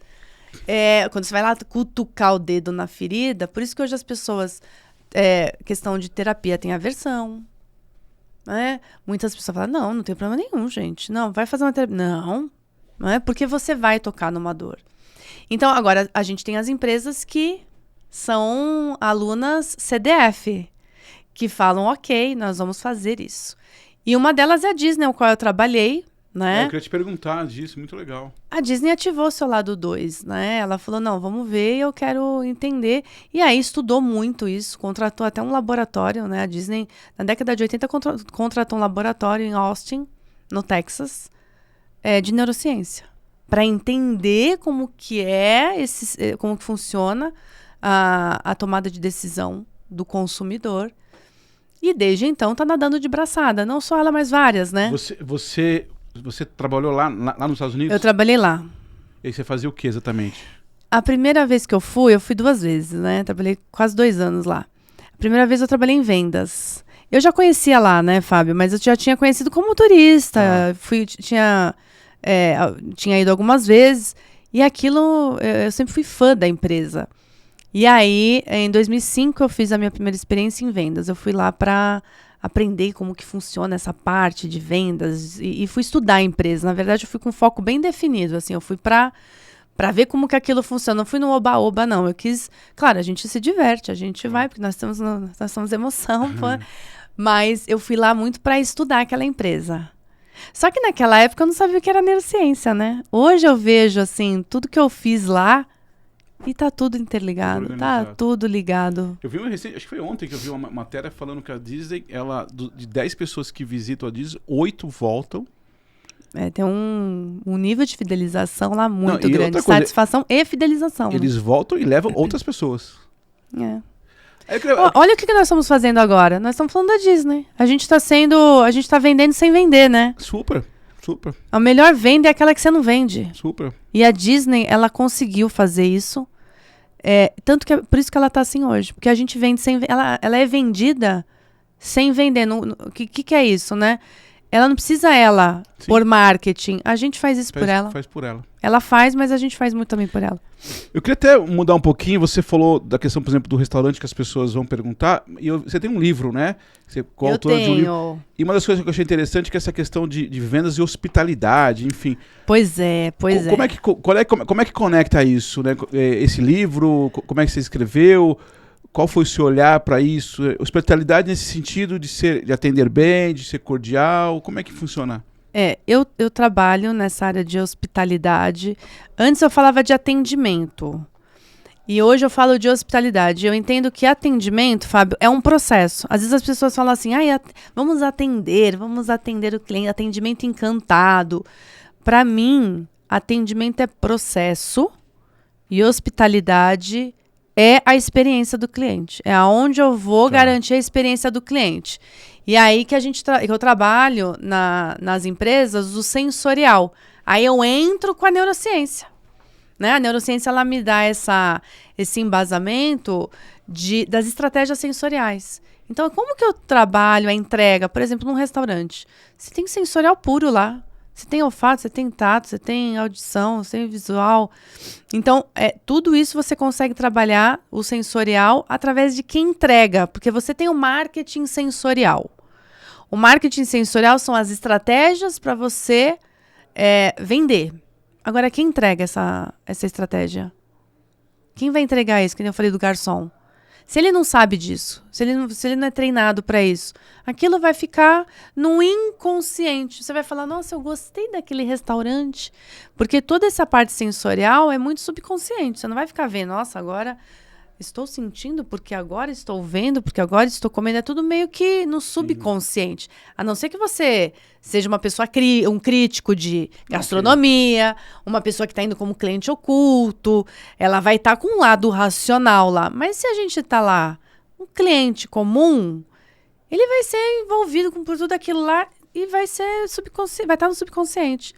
quando você vai lá cutucar o dedo na ferida, por isso que hoje as pessoas, questão de terapia, tem aversão. Né? Muitas pessoas falam, não tem problema nenhum, gente. Não, vai fazer uma terapia. Não é porque você vai tocar numa dor. Então, agora, a gente tem as empresas que são alunas CDF, que falam, ok, nós vamos fazer isso. E uma delas é a Disney, com a qual eu trabalhei, né? Eu queria te perguntar disso, muito legal. A Disney ativou seu lado 2, né? Ela falou, não, vamos ver, eu quero entender. E aí estudou muito isso, contratou até um laboratório, né? A Disney, na década de 80, contratou um laboratório em Austin, no Texas, de neurociência, para entender como que como que funciona a tomada de decisão do consumidor. E desde então tá nadando de braçada, não só ela, mas várias, né? Você trabalhou lá nos Estados Unidos? Eu trabalhei lá. E aí você fazia o que exatamente? A primeira vez que eu fui 2 vezes, né? Trabalhei quase 2 anos lá. A primeira vez eu trabalhei em vendas. Eu já conhecia lá, né, Fábio? Mas eu já tinha conhecido como turista. Tinha ido algumas vezes. E aquilo, eu sempre fui fã da empresa. E aí, em 2005, eu fiz a minha primeira experiência em vendas. Eu fui lá para aprender como que funciona essa parte de vendas e fui estudar a empresa. Na verdade, eu fui com um foco bem definido, assim, eu fui para ver como que aquilo funciona. Não fui no oba-oba, não. Eu quis... Claro, a gente se diverte, a gente vai, porque nós somos emoção, pô. Mas eu fui lá muito para estudar aquela empresa. Só que naquela época eu não sabia o que era neurociência, né? Hoje eu vejo, assim, tudo que eu fiz lá e tá tudo interligado. Tá tudo ligado. Eu vi acho que foi ontem que eu vi uma matéria falando que a Disney, de 10 pessoas que visitam a Disney, 8 voltam. Tem um nível de fidelização lá muito grande. Satisfação e fidelização. Eles voltam e levam outras pessoas. Olha o que nós estamos fazendo agora. Nós estamos falando da Disney. A gente tá vendendo sem vender, né? Super. A melhor venda é aquela que você não vende. Super. E a Disney, ela conseguiu fazer isso. Tanto que por isso que ela tá assim hoje. Porque a gente vende sem... Ela é vendida sem vender. O que é isso, né? Ela não precisa por marketing. A gente faz isso por ela. Faz por ela. Ela faz, mas a gente faz muito também por ela. Eu queria até mudar um pouquinho. Você falou da questão, por exemplo, do restaurante que as pessoas vão perguntar. Você tem um livro, né? Você é coautora de um livro. E uma das coisas que eu achei interessante é que essa questão de vendas e hospitalidade, enfim. Pois é. Como é que conecta isso, né? Esse livro, como é que você escreveu? Qual foi o seu olhar para isso? Hospitalidade nesse sentido de atender bem, de ser cordial? Como é que funciona? Eu trabalho nessa área de hospitalidade. Antes eu falava de atendimento. E hoje eu falo de hospitalidade. Eu entendo que atendimento, Fábio, é um processo. Às vezes as pessoas falam assim, vamos atender o cliente, atendimento encantado. Para mim, atendimento é processo e hospitalidade é a experiência do cliente. É aonde eu vou garantir a experiência do cliente. E aí que eu trabalho nas empresas o sensorial. Aí eu entro com a neurociência. Né? A neurociência ela me dá esse embasamento das estratégias sensoriais. Então, como que eu trabalho a entrega? Por exemplo, num restaurante. Você tem sensorial puro lá. Você tem olfato, você tem tato, você tem audição, você tem visual. Então, tudo isso você consegue trabalhar o sensorial através de quem entrega, porque você tem o marketing sensorial. O marketing sensorial são as estratégias para você vender. Agora, quem entrega essa estratégia? Quem vai entregar isso? Que nem eu falei do garçom. Se ele não sabe disso, se ele não é treinado para isso, aquilo vai ficar no inconsciente. Você vai falar, nossa, eu gostei daquele restaurante. Porque toda essa parte sensorial é muito subconsciente. Você não vai ficar vendo, nossa, agora estou sentindo, porque agora estou vendo, porque agora estou comendo. É tudo meio que no subconsciente. A não ser que você seja uma pessoa, um crítico de gastronomia, uma pessoa que está indo como cliente oculto, ela vai estar com um lado racional lá. Mas se a gente está lá, um cliente comum, ele vai ser envolvido por tudo aquilo lá e vai ser subconsciente, vai estar no subconsciente.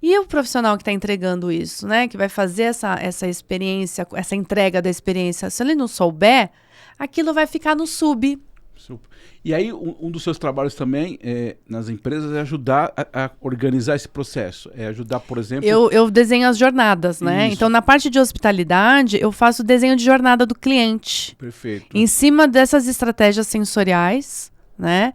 E o profissional que está entregando isso, né? Que vai fazer essa experiência, essa entrega da experiência, se ele não souber, aquilo vai ficar no sub. Super. E aí, um dos seus trabalhos também nas empresas é ajudar a organizar esse processo. É ajudar, por exemplo... Eu desenho as jornadas, né? Isso. Então, na parte de hospitalidade, eu faço o desenho de jornada do cliente. Perfeito. Em cima dessas estratégias sensoriais, né?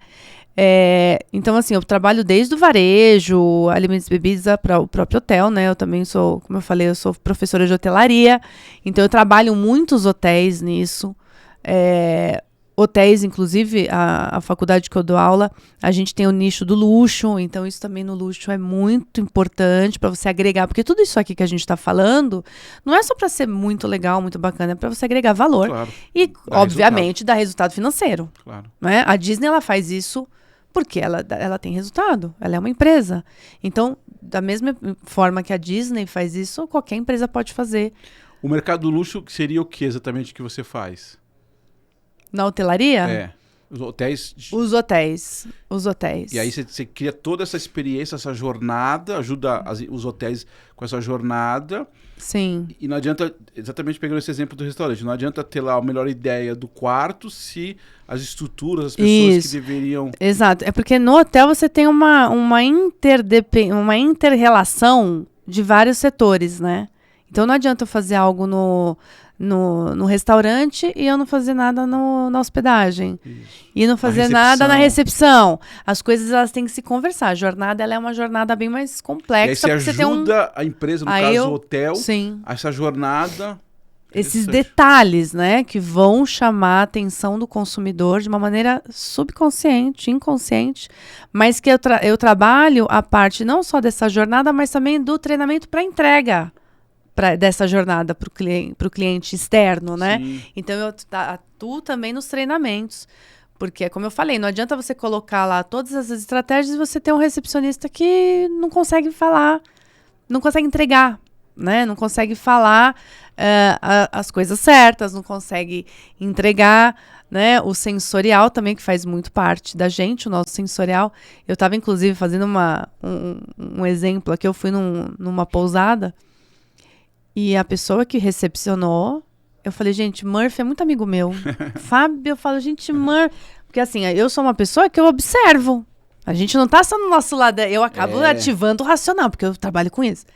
Então, assim, eu trabalho desde o varejo, alimentos e bebidas para o próprio hotel, né? Eu também sou, como eu falei, eu sou professora de hotelaria. Então, eu trabalho muitos hotéis nisso. Hotéis, inclusive, a faculdade que eu dou aula, a gente tem o nicho do luxo. Então, isso também no luxo é muito importante para você agregar. Porque tudo isso aqui que a gente está falando não é só para ser muito legal, muito bacana. É para você agregar valor. Claro. E, obviamente, dar resultado financeiro. Claro. Né? A Disney, ela faz isso porque ela tem resultado, ela é uma empresa. Então, da mesma forma que a Disney faz isso, qualquer empresa pode fazer. O mercado do luxo seria o que exatamente que você faz? Na hotelaria? Os hotéis. Os hotéis. E aí você cria toda essa experiência, essa jornada, ajuda os hotéis com essa jornada. Sim. E não adianta, exatamente pegando esse exemplo do restaurante, não adianta ter lá a melhor ideia do quarto se as estruturas, as pessoas que deveriam... Exato. É porque no hotel você tem uma inter-relação de vários setores, né? Então não adianta eu fazer algo no restaurante e eu não fazer nada na hospedagem. Isso. E não fazer nada na recepção. As coisas, elas têm que se conversar. A jornada, ela é uma jornada bem mais complexa. E aí você ajuda a empresa, no caso o hotel, sim, essa jornada... Esses detalhes, né, que vão chamar a atenção do consumidor de uma maneira subconsciente, inconsciente, mas que eu trabalho a parte não só dessa jornada, mas também do treinamento para entrega dessa jornada para o cliente externo, né? Sim. Então, eu atuo também nos treinamentos, porque, como eu falei, não adianta você colocar lá todas essas estratégias e você ter um recepcionista que não consegue falar, não consegue entregar, né? Não consegue falar as coisas certas, não consegue entregar, né? O sensorial também, que faz muito parte da gente, o nosso sensorial. Eu estava, inclusive, fazendo um exemplo aqui. Eu fui numa pousada e a pessoa que recepcionou, eu falei, gente, Murphy é muito amigo meu. Fábio, eu falo, gente, Murphy... Porque assim, eu sou uma pessoa que eu observo. A gente não tá só no nosso lado, eu acabo ativando o racional, porque eu trabalho com isso.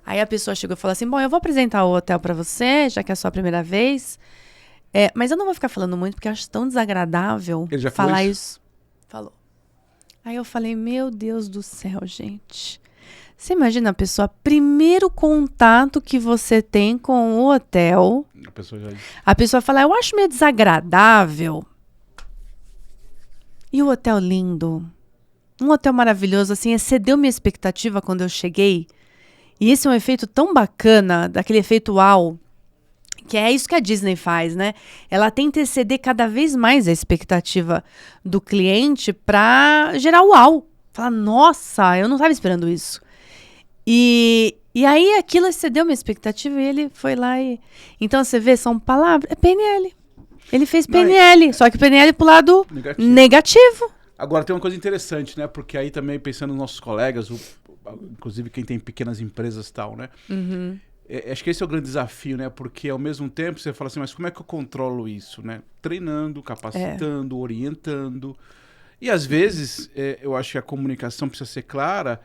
Aí a pessoa chegou e falou assim, bom, eu vou apresentar o hotel para você, já que é a sua primeira vez, mas eu não vou ficar falando muito, porque eu acho tão desagradável falar isso. Falou. Aí eu falei, meu Deus do céu, gente. Você imagina a pessoa, primeiro contato que você tem com o hotel, a pessoa fala, eu acho meio desagradável. E o hotel lindo, um hotel maravilhoso, assim, excedeu minha expectativa quando eu cheguei. E esse é um efeito tão bacana, daquele efeito uau, que é isso que a Disney faz, né? Ela tenta exceder cada vez mais a expectativa do cliente para gerar uau. Falar, nossa, eu não estava esperando isso. E aí aquilo excedeu minha expectativa e ele foi lá e... Então você vê, são palavras, é PNL. Ele fez PNL, só que PNL pro lado negativo. Agora tem uma coisa interessante, né? Porque aí também, pensando nos nossos colegas, inclusive quem tem pequenas empresas e tal, né? Uhum. Acho que esse é o grande desafio, né? Porque ao mesmo tempo você fala assim, mas como é que eu controlo isso, né? Treinando, capacitando, orientando. E às vezes, eu acho que a comunicação precisa ser clara,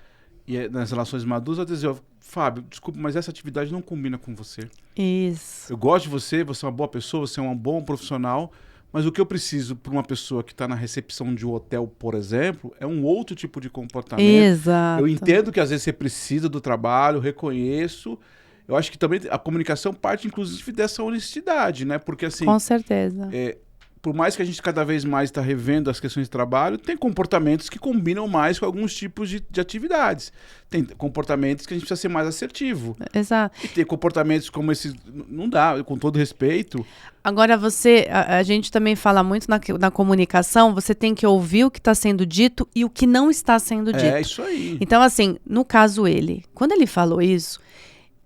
e nas relações maduras, às vezes Fábio, desculpa, mas essa atividade não combina com você. Isso. Eu gosto de você, você é uma boa pessoa, você é um bom profissional, mas o que eu preciso para uma pessoa que está na recepção de um hotel, por exemplo, é um outro tipo de comportamento. Exato. Eu entendo que às vezes você precisa do trabalho, reconheço. Eu acho que também a comunicação parte, inclusive, dessa honestidade, né? Porque assim... Com certeza. Por mais que a gente cada vez mais está revendo as questões de trabalho, tem comportamentos que combinam mais com alguns tipos de atividades. Tem comportamentos que a gente precisa ser mais assertivo. Exato. E tem comportamentos como esses... Não dá, com todo respeito. Agora, a gente também fala muito na comunicação, você tem que ouvir o que está sendo dito e o que não está sendo dito. É isso aí. Então, assim, no caso quando ele falou isso,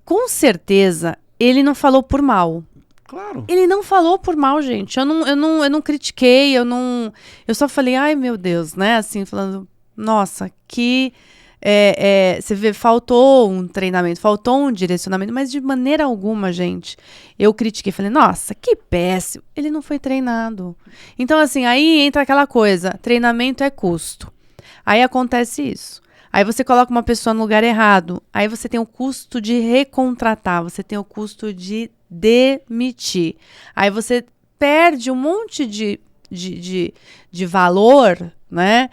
com certeza, ele não falou por mal. Claro. Ele não falou por mal, gente. Eu não critiquei, eu só falei, ai meu Deus, né? Assim, falando, nossa, que... você vê, faltou um treinamento, faltou um direcionamento, mas de maneira alguma, gente, eu critiquei, falei, nossa, que péssimo. Ele não foi treinado. Então, assim, aí entra aquela coisa, treinamento é custo. Aí acontece isso. Aí você coloca uma pessoa no lugar errado, aí você tem o custo de recontratar, você tem o custo de demitir. Aí você perde um monte de valor, né?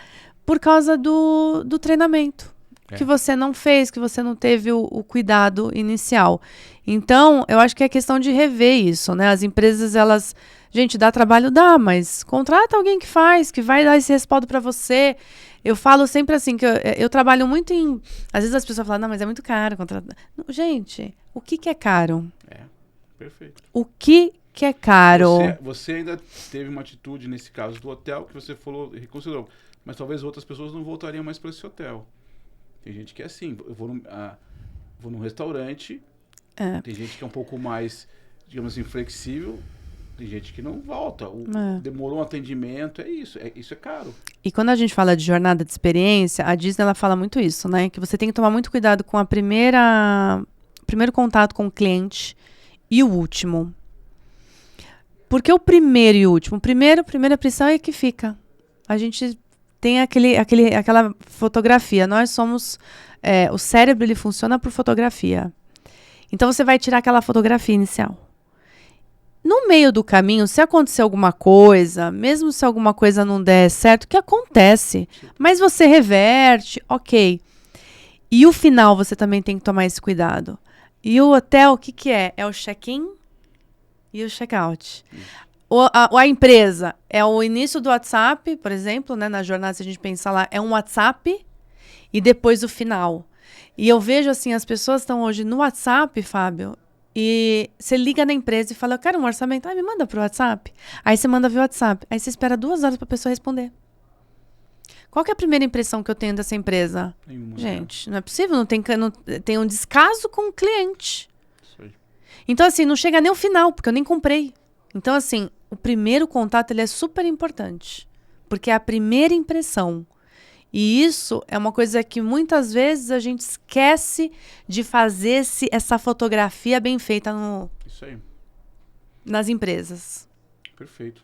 Por causa do treinamento. Que você não fez, que você não teve o cuidado inicial. Então, eu acho que é questão de rever isso, né? As empresas, elas... Gente, dá trabalho? Dá, mas contrata alguém que faz, que vai dar esse respaldo para você. Eu falo sempre assim, que eu trabalho muito em... Às vezes as pessoas falam, não, mas é muito caro contratar. Gente, o que é caro? Perfeito. O que é caro? Você ainda teve uma atitude, nesse caso do hotel, que você falou, reconsiderou. Mas talvez outras pessoas não voltariam mais para esse hotel. Tem gente que é assim, eu vou num restaurante, tem gente que é um pouco mais, digamos assim, flexível, tem gente que não volta. Demorou um atendimento, isso é caro. E quando a gente fala de jornada de experiência, a Disney ela fala muito isso, né? Que você tem que tomar muito cuidado com primeiro contato com o cliente e o último. Porque o primeiro e o último, primeira impressão é que fica. A gente tem aquela fotografia. Nós somos... o cérebro, ele funciona por fotografia. Então, você vai tirar aquela fotografia inicial. no meio do caminho, se acontecer alguma coisa, mesmo se alguma coisa não der certo, que acontece, mas você reverte, ok. E o final, você também tem que tomar esse cuidado. E o hotel, o que é? É o check-in e o check-out. A empresa é o início do WhatsApp, por exemplo, né, na jornada, se a gente pensar lá, é um WhatsApp e depois o final. E eu vejo assim, as pessoas estão hoje no WhatsApp, Fábio, e você liga na empresa e fala, eu quero um orçamento, me manda pro WhatsApp. Aí você manda via WhatsApp, aí você espera 2 horas para a pessoa responder. Qual que é a primeira impressão que eu tenho dessa empresa? Nenhuma. Gente, não é possível, não tem um descaso com o cliente. Isso aí. Então assim, não chega nem o final, porque eu nem comprei. Então assim, o primeiro contato ele é super importante, porque é a primeira impressão. E isso é uma coisa que muitas vezes a gente esquece de fazer essa fotografia bem feita Isso aí. nas empresas. Perfeito.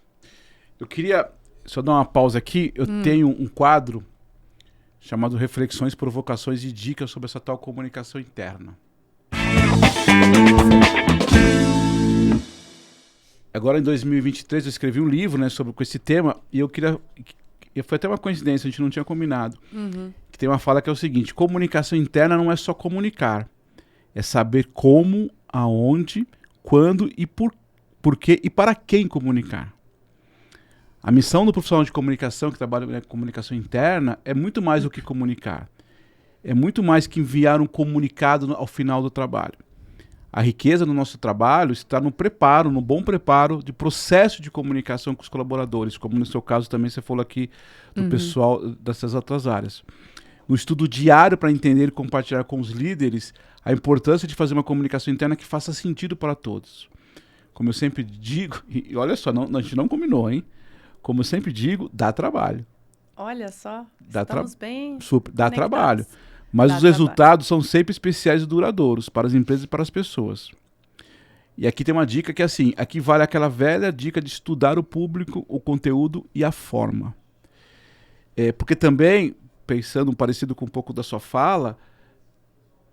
Eu queria só dar uma pausa aqui. Eu tenho um quadro chamado Reflexões, Provocações e Dicas sobre essa tal comunicação interna. Agora, em 2023, eu escrevi um livro, né, com esse tema, e eu queria... E foi até uma coincidência, a gente não tinha combinado. Que tem uma fala que é o seguinte: comunicação interna não é só comunicar. É saber como, aonde, quando e por que e para quem comunicar. A missão do profissional de comunicação que trabalha com comunicação interna é muito mais do que comunicar. É muito mais que enviar um comunicado ao final do trabalho. A riqueza do nosso trabalho está no preparo, no bom preparo de processo de comunicação com os colaboradores, como no seu caso também você falou aqui do pessoal dessas outras áreas. No estudo diário para entender e compartilhar com os líderes a importância de fazer uma comunicação interna que faça sentido para todos. Como eu sempre digo, e olha só, a gente não combinou, hein? Como eu sempre digo, dá trabalho. Olha só, estamos bem dá trabalho. Mas os resultados são sempre especiais e duradouros para as empresas e para as pessoas. E aqui tem uma dica que é assim, aqui vale aquela velha dica de estudar o público, o conteúdo e a forma. Porque também, pensando parecido com um pouco da sua fala,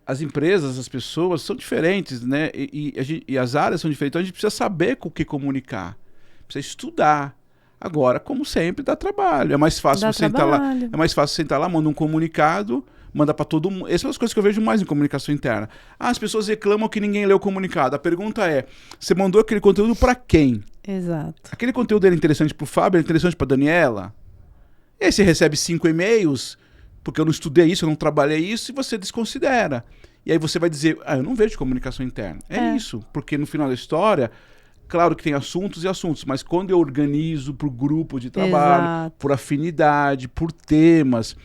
as empresas, as pessoas são diferentes, né? E as áreas são diferentes, então a gente precisa saber com o que comunicar, precisa estudar. Agora, como sempre, dá trabalho. É mais fácil você sentar lá, manda um comunicado, manda para todo mundo. Essas são as coisas que eu vejo mais em comunicação interna. As pessoas reclamam que ninguém leu o comunicado. A pergunta é, você mandou aquele conteúdo para quem? Exato. Aquele conteúdo era interessante para o Fábio, era interessante para Daniela? E aí você recebe 5 e-mails, porque eu não estudei isso, eu não trabalhei isso, e você desconsidera. E aí você vai dizer, eu não vejo comunicação interna. É isso, porque no final da história... Claro que tem assuntos e assuntos, mas quando eu organizo por grupo de trabalho, por afinidade, por temas,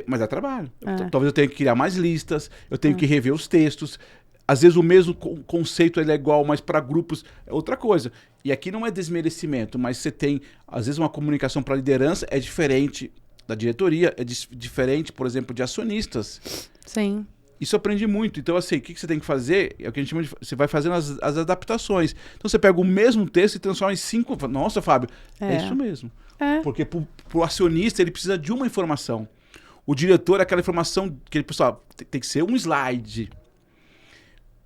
mas é trabalho. Talvez eu tenha que criar mais listas, eu tenho que rever os textos. Às vezes o mesmo conceito ele é igual, mas para grupos é outra coisa. E aqui não é desmerecimento, mas você tem, às vezes, uma comunicação para liderança é diferente da diretoria, é diferente, por exemplo, de acionistas. Sim. Isso eu aprendi muito. Então, assim, o que você tem que fazer? É o que a gente chama de... Você vai fazendo as adaptações. Então, você pega o mesmo texto e transforma em 5... Nossa, Fábio, é isso mesmo. Porque pro acionista, ele precisa de uma informação. O diretor, aquela informação que ele... Pessoal, tem que ser um slide.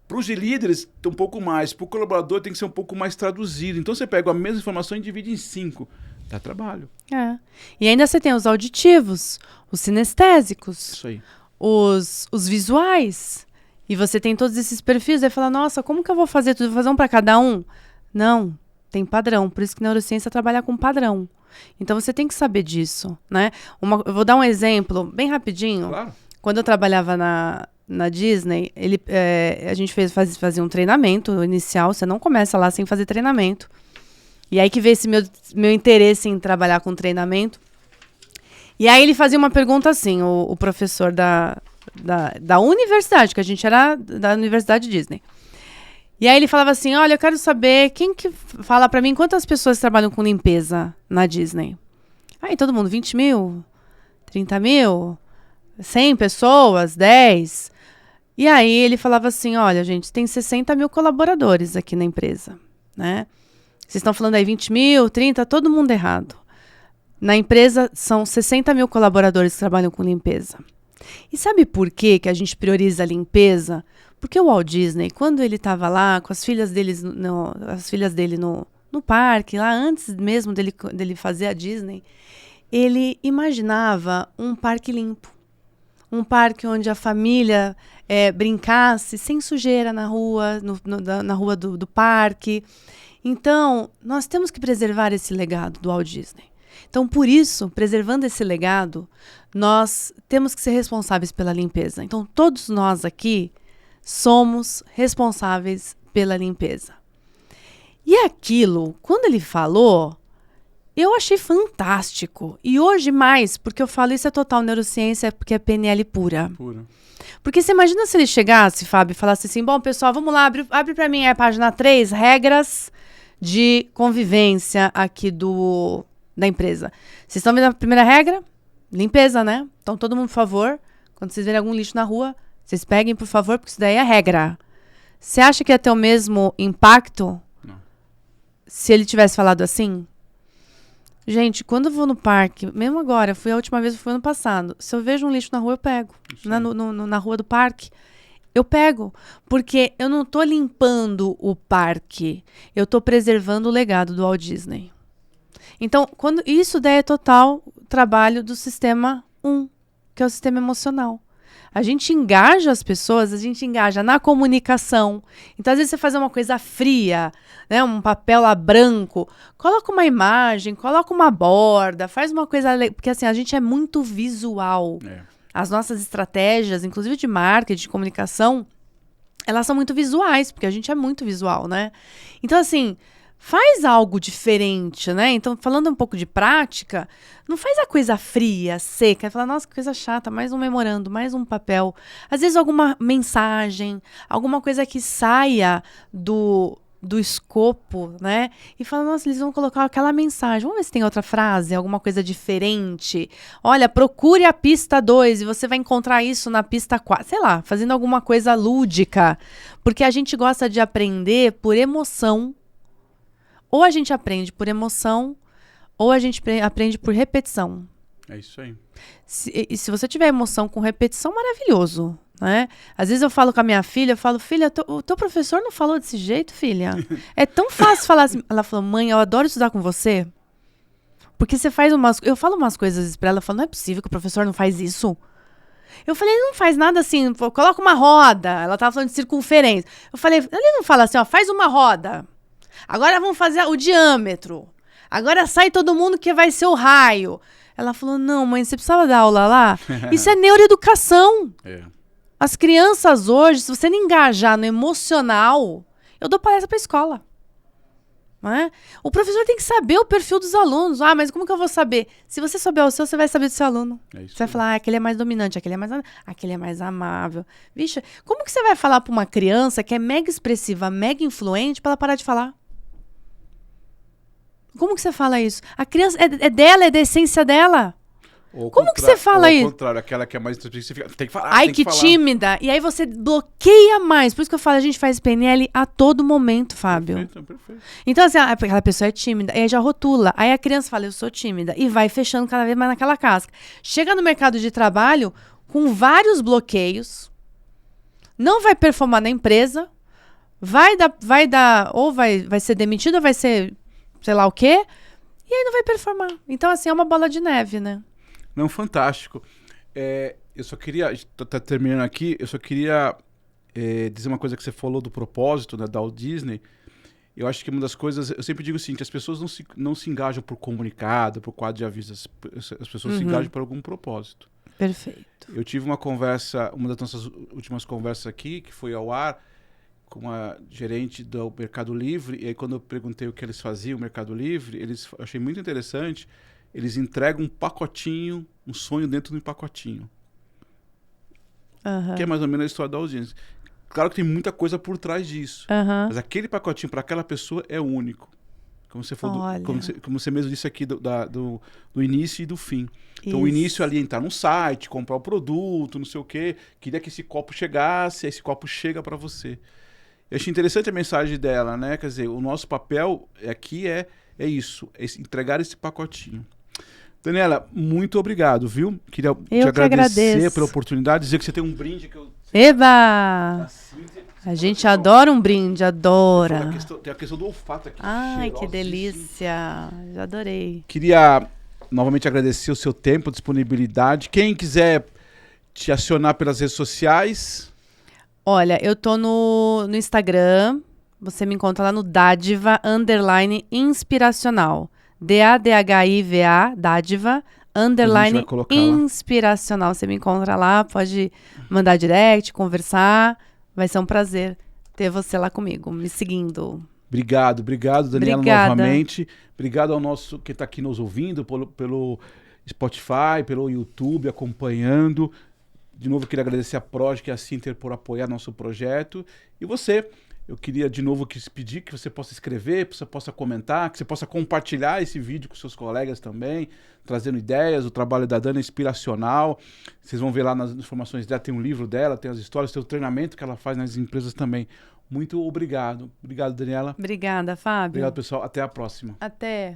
Para os líderes, um pouco mais. Para o colaborador, tem que ser um pouco mais traduzido. Então, você pega a mesma informação e divide em 5. Dá trabalho. E ainda você tem os auditivos, os sinestésicos. Isso aí. Os visuais, e você tem todos esses perfis, aí fala, nossa, como que eu vou fazer tudo? Vou fazer um para cada um? Não, tem padrão, por isso que neurociência trabalha com padrão. Então você tem que saber disso, né? Eu vou dar um exemplo bem rapidinho. Claro. Quando eu trabalhava na Disney, a gente fazia um treinamento inicial, você não começa lá sem fazer treinamento. E aí que veio esse meu interesse em trabalhar com treinamento. E aí ele fazia uma pergunta assim, o professor da universidade, que a gente era da Universidade Disney. E aí ele falava assim, olha, eu quero saber, quem que fala pra mim quantas pessoas trabalham com limpeza na Disney? Aí todo mundo, 20 mil, 30 mil, 100 pessoas, 10. E aí ele falava assim, olha, gente, tem 60 mil colaboradores aqui na empresa, né? Vocês estão falando aí 20 mil, 30, todo mundo errado. Na empresa, são 60 mil colaboradores que trabalham com limpeza. E sabe por que a gente prioriza a limpeza? Porque o Walt Disney, quando ele estava lá com as filhas dele no parque, lá antes mesmo dele fazer a Disney, ele imaginava um parque limpo. Um parque onde a família brincasse sem sujeira na rua, na rua do parque. Então, nós temos que preservar esse legado do Walt Disney. Então, por isso, preservando esse legado, nós temos que ser responsáveis pela limpeza. Então, todos nós aqui somos responsáveis pela limpeza. E aquilo, quando ele falou, eu achei fantástico. E hoje mais, porque eu falo isso é total neurociência, porque é PNL pura. Porque você imagina se ele chegasse, Fábio, e falasse assim, bom, pessoal, vamos lá, abre para mim a página 3, regras de convivência aqui da empresa. Vocês estão vendo a primeira regra? Limpeza, né? Então, todo mundo, por favor, quando vocês verem algum lixo na rua, vocês peguem, por favor, porque isso daí é a regra. Você acha que ia ter o mesmo impacto se ele tivesse falado assim? Gente, quando eu vou no parque, mesmo agora, a última vez eu fui ano passado, se eu vejo um lixo na rua, eu pego. Na rua do parque, eu pego. Porque eu não tô limpando o parque, eu tô preservando o legado do Walt Disney. Então, isso daí é total trabalho do sistema 1, que é o sistema emocional. A gente engaja as pessoas, a gente engaja na comunicação. Então, às vezes, você faz uma coisa fria, né, um papel lá branco, coloca uma imagem, coloca uma borda, faz uma coisa... Porque, assim, a gente é muito visual. As nossas estratégias, inclusive de marketing, de comunicação, elas são muito visuais, porque a gente é muito visual, né? Então, assim... Faz algo diferente, né? Então, falando um pouco de prática, não faz a coisa fria, seca. Fala, nossa, que coisa chata, mais um memorando, mais um papel. Às vezes, alguma mensagem, alguma coisa que saia do escopo, né? E fala, nossa, eles vão colocar aquela mensagem. Vamos ver se tem outra frase, alguma coisa diferente. Olha, procure a pista 2 e você vai encontrar isso na pista 4. Sei lá, fazendo alguma coisa lúdica. Porque a gente gosta de aprender por emoção. Ou a gente aprende por emoção, ou a gente aprende por repetição. É isso aí. Se você tiver emoção com repetição, maravilhoso, né? Às vezes eu falo com a minha filha, eu falo, filha, o teu professor não falou desse jeito, filha? É tão fácil falar assim. Ela falou, mãe, eu adoro estudar com você. Porque você faz eu falo umas coisas pra ela, eu falo, não é possível que o professor não faz isso. Eu falei, ele não faz nada assim, coloca uma roda. Ela tava falando de circunferência. Eu falei, ele não fala assim, ó, faz uma roda. Agora vamos fazer o diâmetro. Agora sai todo mundo que vai ser o raio. Ela falou, não, mãe, você precisava dar aula lá? Isso é neuroeducação. As crianças hoje, se você não engajar no emocional, eu dou palestra para a escola. Não é? O professor tem que saber o perfil dos alunos. Ah, mas como que eu vou saber? Se você souber o seu, você vai saber do seu aluno. Você vai falar, aquele é mais dominante, aquele é mais amável. Vixe, como que você vai falar para uma criança que é mega expressiva, mega influente, para ela parar de falar? Como que você fala isso? A criança é dela, é da essência dela. Como que você fala isso? Ao contrário, aquela que é mais... Você tem que falar, ai, tem que falar. tímida. E aí você bloqueia mais. Por isso que eu falo, a gente faz PNL a todo momento, Fábio. Perfeito. Então, assim, aquela pessoa é tímida. E aí já rotula. Aí a criança fala, eu sou tímida. E vai fechando cada vez mais naquela casca. Chega no mercado de trabalho com vários bloqueios. Não vai performar na empresa. Vai ser demitido, ou vai ser... sei lá o quê, e aí não vai performar. Então, assim, é uma bola de neve, né? Não, fantástico. Eu só queria, tá terminando aqui, eu só queria dizer uma coisa que você falou do propósito, né, da Walt Disney. Eu acho que uma das coisas, eu sempre digo o seguinte, as pessoas não se engajam por comunicado, por quadro de avisos, as pessoas se engajam por algum propósito. Perfeito. Eu tive uma conversa, uma das nossas últimas conversas aqui, que foi ao ar, com a gerente do Mercado Livre, e aí quando eu perguntei o que eles faziam no Mercado Livre, eu achei muito interessante, eles entregam um pacotinho, um sonho dentro de um pacotinho. Que é mais ou menos a história da audiência. Claro que tem muita coisa por trás disso, mas aquele pacotinho para aquela pessoa é único. Como você falou, como você mesmo disse aqui do início e do fim. Então, o início ali é entrar num site, comprar o produto, não sei o quê, queria que esse copo chegasse, esse copo chega para você. Eu achei interessante a mensagem dela, né? Quer dizer, o nosso papel aqui é isso, entregar esse pacotinho. Daniela, muito obrigado, viu? Queria te agradecer pela oportunidade, dizer que você tem um brinde que eu Eba! A gente adora um brinde, adora. Tem a questão do olfato aqui. Ai, que delícia. Já adorei. Queria novamente agradecer o seu tempo, disponibilidade. Quem quiser te acionar pelas redes sociais... Olha, eu tô no Instagram, você me encontra lá no Dádiva _inspiracional. DADHIVA, Dádiva _inspiracional. Você me encontra lá, pode mandar direct, conversar. Vai ser um prazer ter você lá comigo, me seguindo. Obrigado, Daniela, novamente. Obrigado ao nosso que está aqui nos ouvindo pelo Spotify, pelo YouTube, acompanhando. De novo, eu queria agradecer a Progic e a Sinter por apoiar nosso projeto. E você, eu queria de novo pedir que você possa escrever, que você possa comentar, que você possa compartilhar esse vídeo com seus colegas também, trazendo ideias. O trabalho da Dana é inspiracional. Vocês vão ver lá nas informações dela, tem um livro dela, tem as histórias, tem o treinamento que ela faz nas empresas também. Muito obrigado. Obrigado, Daniela. Obrigada, Fábio. Obrigado, pessoal. Até a próxima. Até.